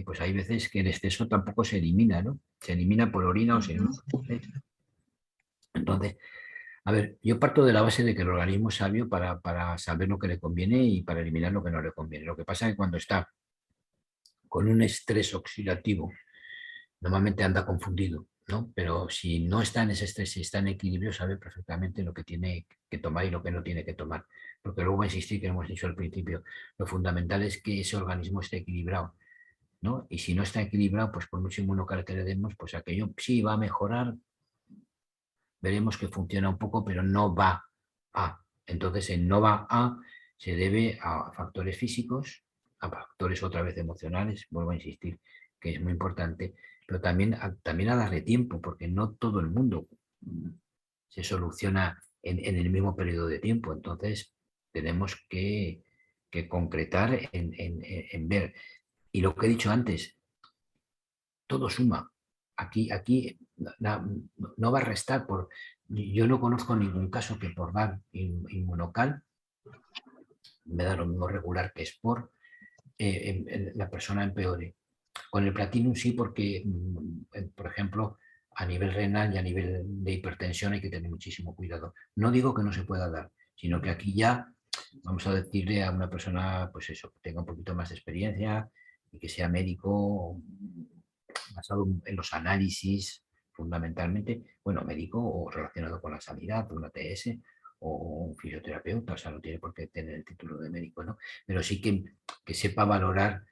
S1: pues hay veces que el exceso tampoco se elimina, ¿no? Se elimina por orina o se elimina por leche. Entonces, a ver, yo parto de la base de que el organismo es sabio para saber lo que le conviene y para eliminar lo que no le conviene. Lo que pasa es que cuando está con un estrés oxidativo, normalmente anda confundido, ¿no? Pero si no está en ese estrés, si está en equilibrio, sabe perfectamente lo que tiene que tomar y lo que no tiene que tomar. Porque luego voy a insistir, que hemos dicho al principio, lo fundamental es que ese organismo esté equilibrado, ¿no? Y si no está equilibrado, pues por mucho inmunocal que le demos, pues aquello sí va a mejorar, veremos que funciona un poco, pero no va a. Entonces, el no va a se debe a factores físicos, a factores otra vez emocionales, vuelvo a insistir, que es muy importante, pero también a darle tiempo, porque no todo el mundo se soluciona en el mismo periodo de tiempo. Entonces, tenemos que concretar en ver. Y lo que he dicho antes, todo suma. Aquí no va a restar. Yo no conozco ningún caso que por dar inmunocal, me da lo mismo regular que Sport, la persona empeore. Con el Platinum sí, porque, por ejemplo, a nivel renal y a nivel de hipertensión hay que tener muchísimo cuidado. No digo que no se pueda dar, sino que aquí ya vamos a decirle a una persona, pues eso, que tenga un poquito más de experiencia y que sea médico, basado en los análisis fundamentalmente, bueno, médico o relacionado con la sanidad, un ATS o un fisioterapeuta, o sea, no tiene por qué tener el título de médico, ¿no? Pero sí que sepa valorar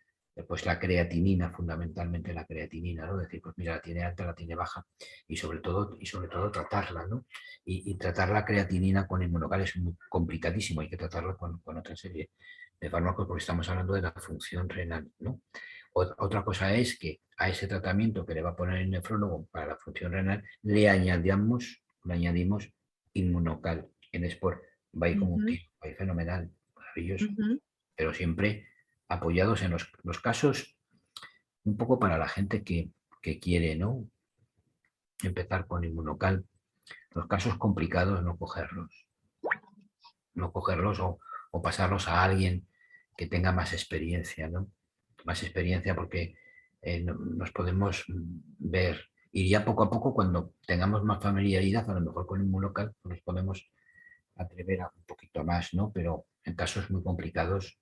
S1: pues la creatinina, fundamentalmente la creatinina, ¿no? Decir, pues mira, la tiene alta, la tiene baja, y sobre todo tratarla, ¿no? Y tratar la creatinina con inmunocal es muy complicadísimo, hay que tratarla con otra serie de fármacos, porque estamos hablando de la función renal, ¿no? Otra cosa es que a ese tratamiento que le va a poner el nefrólogo para la función renal, le añadimos inmunocal. En Sport va a ir como un tiro, va a ir fenomenal, maravilloso, pero siempre apoyados en los casos, un poco para la gente que quiere, ¿no?, empezar con inmunocal. Los casos complicados, no cogerlos o pasarlos a alguien que tenga más experiencia, ¿no? Más experiencia, porque nos podemos ver. Y ya poco a poco, cuando tengamos más familiaridad, a lo mejor con inmunocal, pues nos podemos atrever a un poquito más, ¿no? Pero en casos muy complicados,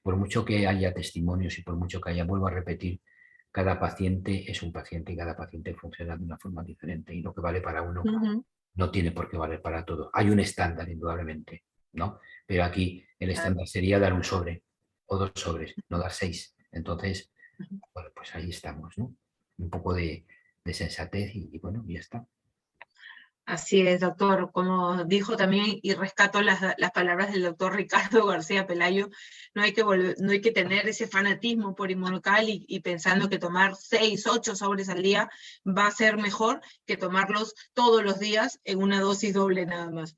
S1: por mucho que haya testimonios y por mucho que haya, vuelvo a repetir, cada paciente es un paciente y cada paciente funciona de una forma diferente, y lo que vale para uno no tiene por qué valer para todo. Hay un estándar, indudablemente, ¿no? Pero aquí el estándar sería dar un sobre o 2 sobres, no dar 6. Entonces, bueno, pues ahí estamos, ¿no? Un poco de sensatez y bueno, ya está.
S2: Así es, doctor. Como dijo también, y rescato las palabras del doctor Ricardo García Pelayo, no hay que tener ese fanatismo por inmunocal y pensando que tomar 6, 8 sobres al día va a ser mejor que tomarlos todos los días en una dosis doble nada más.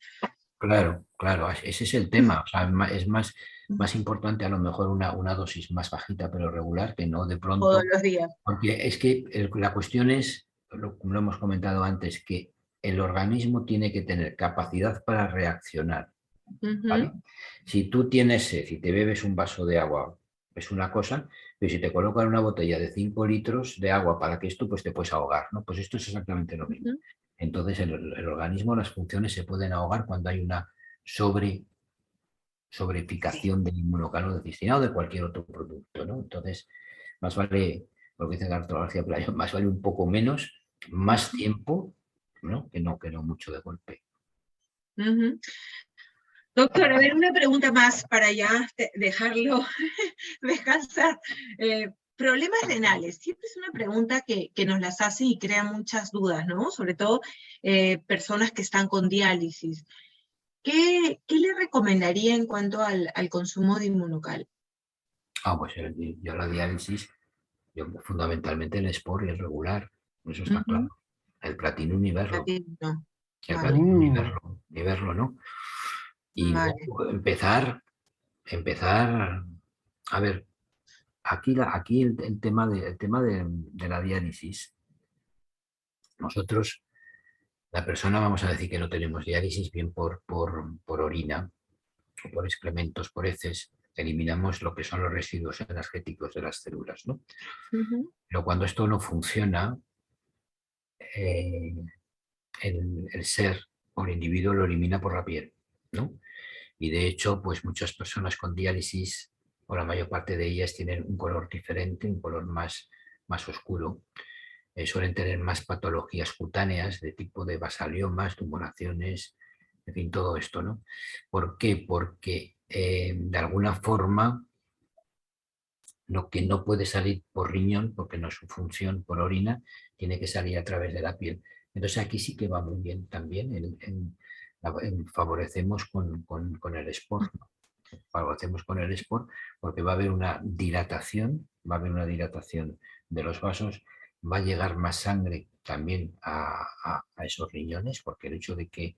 S1: Claro, ese es el tema. O sea, es más importante a lo mejor una dosis más bajita pero regular, que no de pronto.
S2: Todos los días.
S1: Porque es que la cuestión es, como lo hemos comentado antes, que el organismo tiene que tener capacidad para reaccionar, ¿vale? Si tú tienes sed y te bebes un vaso de agua es una cosa, pero si te colocan una botella de 5 litros de agua para que esto, pues te puedes ahogar, ¿no? Pues esto es exactamente lo mismo. Entonces el organismo, las funciones se pueden ahogar cuando hay una sobrepicación del inmunocalo de cistina o de cualquier otro producto, ¿no? Entonces, más vale, lo que dice García Playo, más vale un poco menos, más tiempo, ¿no? Que no mucho de golpe.
S2: Doctor, a ver, una pregunta más para ya dejarlo descansar. Problemas renales, siempre es una pregunta que nos las hacen y crea muchas dudas, ¿no? Sobre todo personas que están con diálisis. ¿Qué le recomendaría en cuanto al consumo de Inmunocal?
S1: Pues yo la diálisis, yo fundamentalmente el Sport y el regular, eso está claro. El platino ni verlo.
S2: No.
S1: El
S2: Vale.
S1: platino ni verlo, ¿no? Y
S2: Vale.
S1: luego empezar, a ver, aquí el tema de la diálisis, nosotros, la persona, vamos a decir que no tenemos diálisis, bien por orina, o por excrementos, por heces, eliminamos lo que son los residuos energéticos de las células, ¿no? Pero cuando esto no funciona, el ser o el individuo lo elimina por la piel, ¿no? Y de hecho, pues muchas personas con diálisis, o la mayor parte de ellas, tienen un color diferente, un color más oscuro. Suelen tener más patologías cutáneas de tipo de basaliomas, tumoraciones, en fin, todo esto, ¿no? ¿Por qué? Porque de alguna forma lo que no puede salir por riñón, porque no es su función por orina, tiene que salir a través de la piel. Entonces aquí sí que va muy bien también, favorecemos con el Sport, ¿no? Favorecemos con el Sport porque va a haber una dilatación, de los vasos, va a llegar más sangre también a esos riñones, porque el hecho de que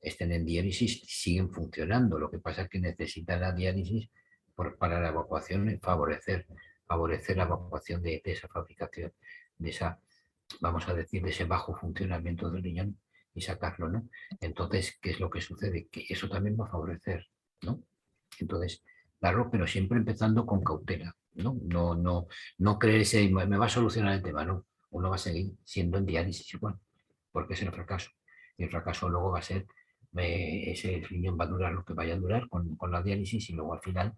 S1: estén en diálisis siguen funcionando. Lo que pasa es que necesitan la diálisis para la evacuación y favorecer la evacuación de esa fabricación, de esa, vamos a decir, de ese bajo funcionamiento del riñón y sacarlo, ¿no? Entonces, ¿qué es lo que sucede? Que eso también va a favorecer, ¿no? Entonces, darlo, pero siempre empezando con cautela, ¿no? No creerse, me va a solucionar el tema, ¿no? Uno va a seguir siendo en diálisis igual, porque es el fracaso. Y el fracaso luego va a ser, ese riñón va a durar lo que vaya a durar con la diálisis y luego al final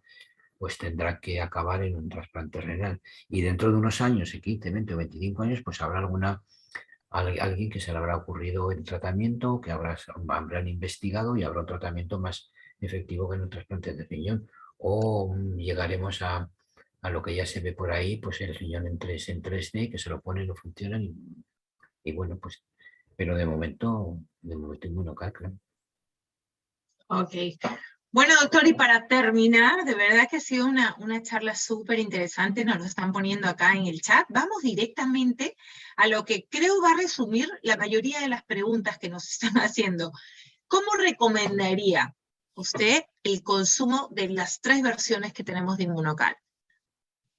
S1: pues tendrá que acabar en un trasplante renal. Y dentro de unos años, 15, 20 o 25 años, pues habrá alguien que se le habrá ocurrido el tratamiento, que habrán investigado y habrá un tratamiento más efectivo que en un trasplante de riñón. O llegaremos a lo que ya se ve por ahí, pues el riñón en 3D, que se lo ponen, no funcionan y bueno, pues, pero de momento Inmunocal, claro.
S2: Ok. Bueno, doctor, y para terminar, de verdad que ha sido una charla súper interesante, nos lo están poniendo acá en el chat. Vamos directamente a lo que creo va a resumir la mayoría de las preguntas que nos están haciendo. ¿Cómo recomendaría usted el consumo de las 3 versiones que tenemos de Inmunocal?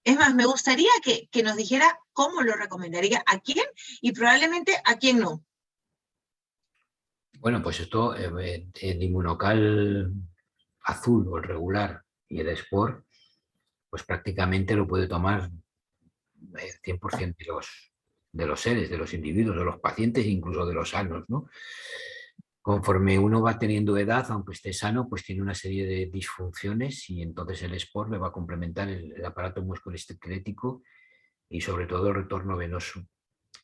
S2: Es más, me gustaría que nos dijera cómo lo recomendaría, a quién y probablemente a quién no.
S1: Bueno, pues esto, el Inmunocal azul o el regular y el Sport, pues prácticamente lo puede tomar el 100% de los seres, de los individuos, de los pacientes, incluso de los sanos, ¿no? Conforme uno va teniendo edad, aunque esté sano, pues tiene una serie de disfunciones y entonces el Sport le va a complementar el aparato musculoesquelético y sobre todo el retorno venoso.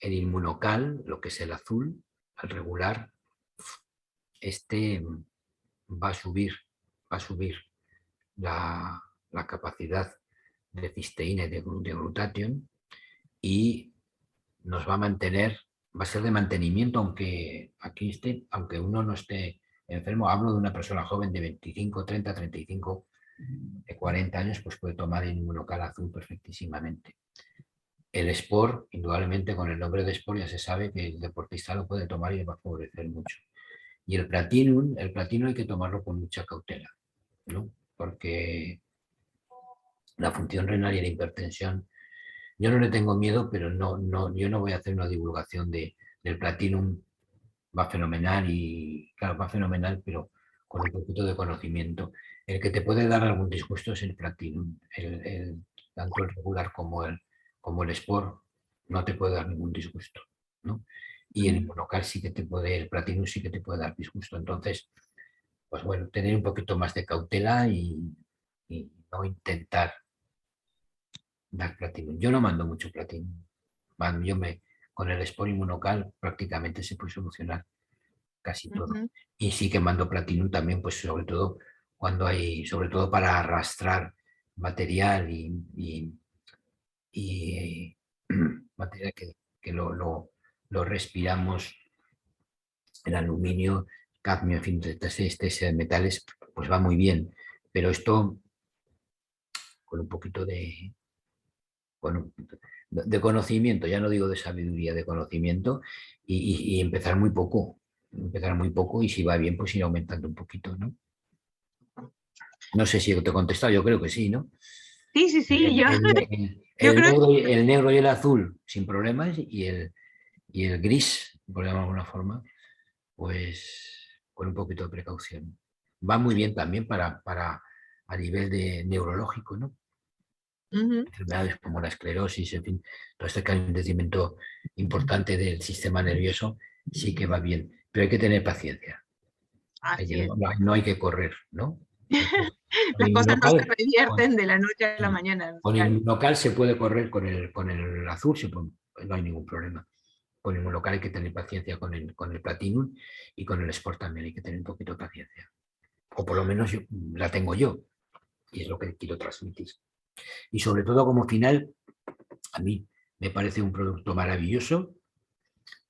S1: El Inmunocal, lo que es el azul, al regular, este va a subir la capacidad de cisteína y de glutatión y nos va a mantener, va a ser de mantenimiento, aunque aquí esté, aunque uno no esté enfermo. Hablo de una persona joven de 25, 30, 35, de 40 años, pues puede tomar el Inmunocal azul perfectísimamente. El Sport, indudablemente con el nombre de Sport ya se sabe que el deportista lo puede tomar y le va a favorecer mucho. Y el Platinum hay que tomarlo con mucha cautela, ¿no? Porque la función renal y la hipertensión, yo no le tengo miedo, pero yo no voy a hacer una divulgación del Platinum. Va fenomenal y, claro, va fenomenal, pero con un poquito de conocimiento. El que te puede dar algún disgusto es el Platinum. tanto el regular como el Sport, no te puede dar ningún disgusto, ¿no? Y el monocal sí que te puede, el Platinum sí que te puede dar disgusto. Entonces, pues bueno, tener un poquito más de cautela y no intentar dar Platinum. Yo no mando mucho Platinum. Con el Sport y monocal prácticamente se puede solucionar casi todo.
S2: Ujú.
S1: Y sí que mando Platinum también, pues sobre todo cuando hay, sobre todo para arrastrar material y material que lo respiramos, el aluminio, cadmio, en fin, este metales, pues va muy bien. Pero esto con un poquito de conocimiento, ya no digo de sabiduría, de conocimiento, y empezar muy poco, y si va bien, pues ir aumentando un poquito, ¿no? No sé si te he contestado, yo creo que sí, ¿no?
S2: Sí, sí, sí, yo, yo
S1: El
S2: creo
S1: negro,
S2: que
S1: el negro y el azul sin problemas, y el gris, por llamarlo de alguna forma, pues con un poquito de precaución. Va muy bien también para a nivel de neurológico, ¿no?
S2: ujú.
S1: Enfermedades como la esclerosis, en fin, todo este calentamiento importante del sistema nervioso sí que va bien, pero hay que tener paciencia.
S2: Así es.
S1: No hay que correr, ¿no? Entonces, con
S2: Las cosas no se
S1: inmunocal, con,
S2: revierten de la noche a la
S1: sí,
S2: mañana,
S1: con
S2: claro.
S1: inmunocal se puede correr con el azul, no hay ningún problema. Con inmunocal hay que tener paciencia con el Platinum, y con el Sport también hay que tener un poquito de paciencia. O por lo menos la tengo yo, y es lo que quiero transmitir. Y sobre todo como final, a mí me parece un producto maravilloso,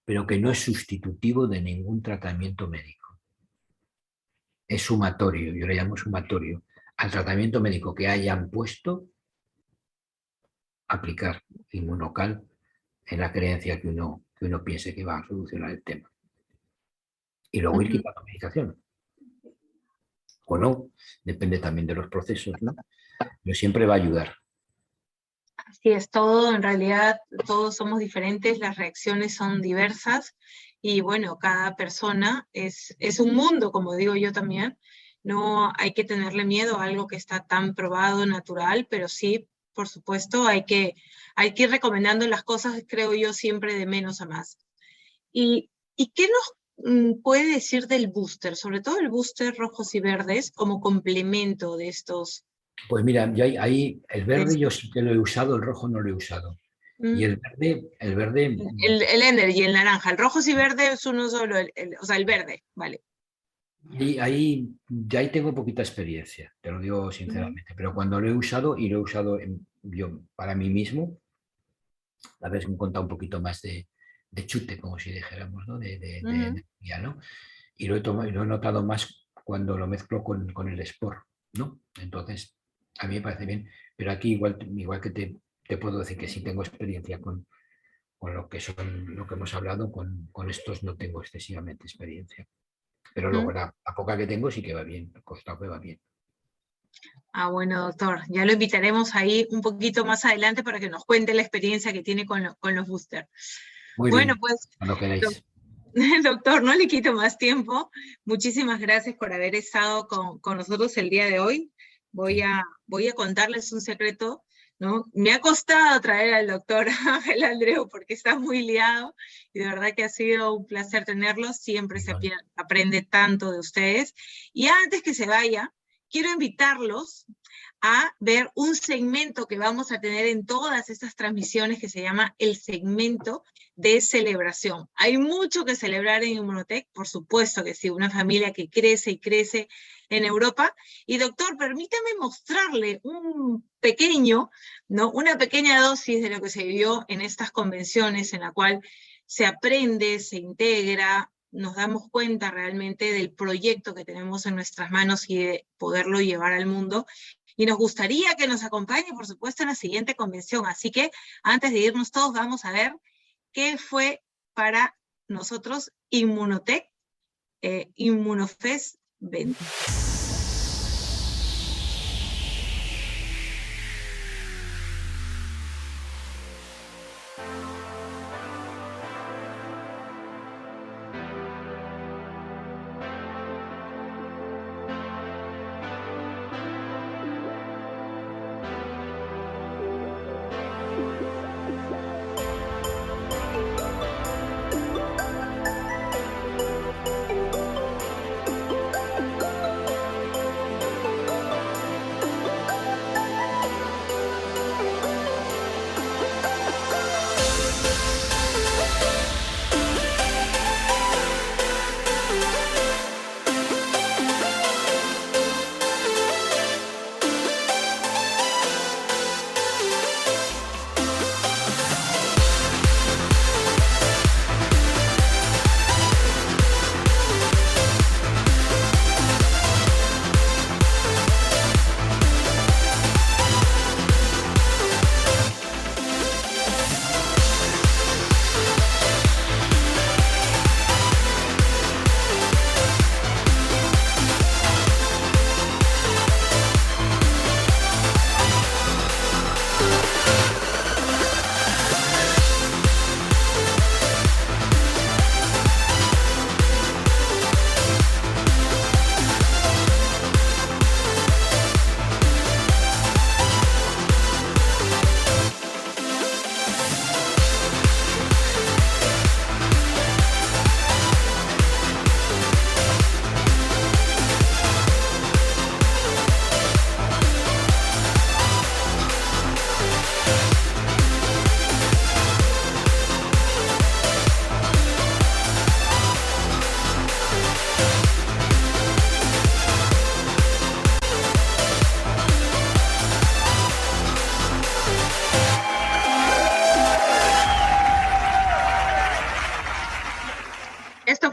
S1: pero que no es sustitutivo de ningún tratamiento médico. Es sumatorio, yo le llamo sumatorio, al tratamiento médico que hayan puesto, aplicar inmunocal en la creencia que uno piense que va a solucionar el tema. Y luego ir
S2: Ujú.
S1: quitando medicación. O no, depende también de los procesos, ¿no? Pero siempre va a ayudar.
S2: Así es, todo, en realidad, todos somos diferentes, las reacciones son diversas y bueno, cada persona es un mundo, como digo yo también. No hay que tenerle miedo a algo que está tan probado, natural, pero sí, por supuesto, hay que ir recomendando las cosas, creo yo, siempre de menos a más. ¿Y qué nos puede decir del booster, sobre todo el booster rojos y verdes como complemento de estos?
S1: Pues mira, yo ahí el
S2: de
S1: verde yo
S2: estos-
S1: sí que lo he usado, el rojo no lo he usado. Y
S2: mm,
S1: el verde,
S2: el energy, el naranja, el rojos y verdes es uno solo, o sea, el verde, vale.
S1: ya ahí tengo poquita experiencia, te lo digo
S2: Ujú,
S1: sinceramente. Pero cuando lo he usado, y lo he usado yo para mí mismo, a ver, me contado un poquito más de chute, como si dijéramos, ¿no? De
S2: ujú.
S1: energía, ¿no? Y lo he tomado, y lo he notado más cuando lo mezclo con el Sport, ¿no? Entonces, a mí me parece bien, pero aquí igual que te puedo decir que sí tengo experiencia con lo que hemos hablado, con estos no tengo excesivamente experiencia. Pero luego
S2: Ujú.
S1: la poca que tengo sí que va bien, costado que va bien.
S2: Ah, bueno, doctor, ya lo invitaremos ahí un poquito más adelante para que nos cuente la experiencia que tiene con los boosters.
S1: Muy
S2: Bueno,
S1: bien,
S2: pues,
S1: cuando queráis.
S2: doctor, no le quito más tiempo. Muchísimas gracias por haber estado con nosotros el día de hoy. Voy
S1: Sí.
S2: a, voy a contarles un secreto, ¿no? Me ha costado traer al doctor Ángel Andreu porque está muy liado y de verdad que ha sido un placer tenerlo. Siempre se
S1: Igual.
S2: aprende tanto de ustedes. Y antes que se vaya, quiero invitarlos a ver un segmento que vamos a tener en todas estas transmisiones que se llama el segmento de celebración. Hay mucho que celebrar en Inmunotech, por supuesto que sí, una familia que crece y crece en Europa. Y doctor, permítame mostrarle un pequeño, ¿no? Una pequeña dosis de lo que se vivió en estas convenciones en la cual se aprende, se integra, nos damos cuenta realmente del proyecto que tenemos en nuestras manos y de poderlo llevar al mundo. Y nos gustaría que nos acompañe, por supuesto, en la siguiente convención. Así que antes de irnos todos, vamos a ver qué fue para nosotros Inmunotech, Inmunofest 20.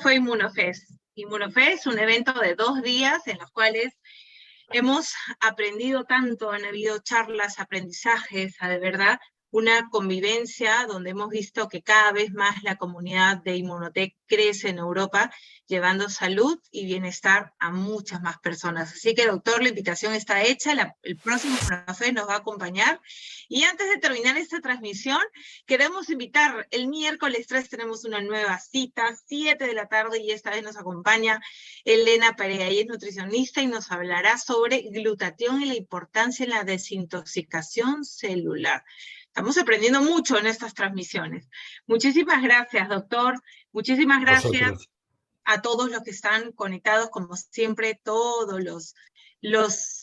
S2: fue Inmunofest. Inmunofest, un evento de 2 días en los cuales hemos aprendido tanto, han habido charlas, aprendizajes, de verdad, una convivencia donde hemos visto que cada vez más la comunidad de Inmunotech crece en Europa, llevando salud y bienestar a muchas más personas. Así que, doctor, la invitación está hecha, el próximo Inmunofest nos va a acompañar. Y antes de terminar esta transmisión, queremos invitar, el miércoles 3 tenemos una nueva cita, 7 de la tarde, y esta vez nos acompaña Elena Perea, ella es nutricionista y nos hablará sobre glutatión y la importancia en la desintoxicación celular. Estamos aprendiendo mucho en estas transmisiones. Muchísimas gracias, doctor. Muchísimas gracias a todos los que están conectados, como siempre, todos los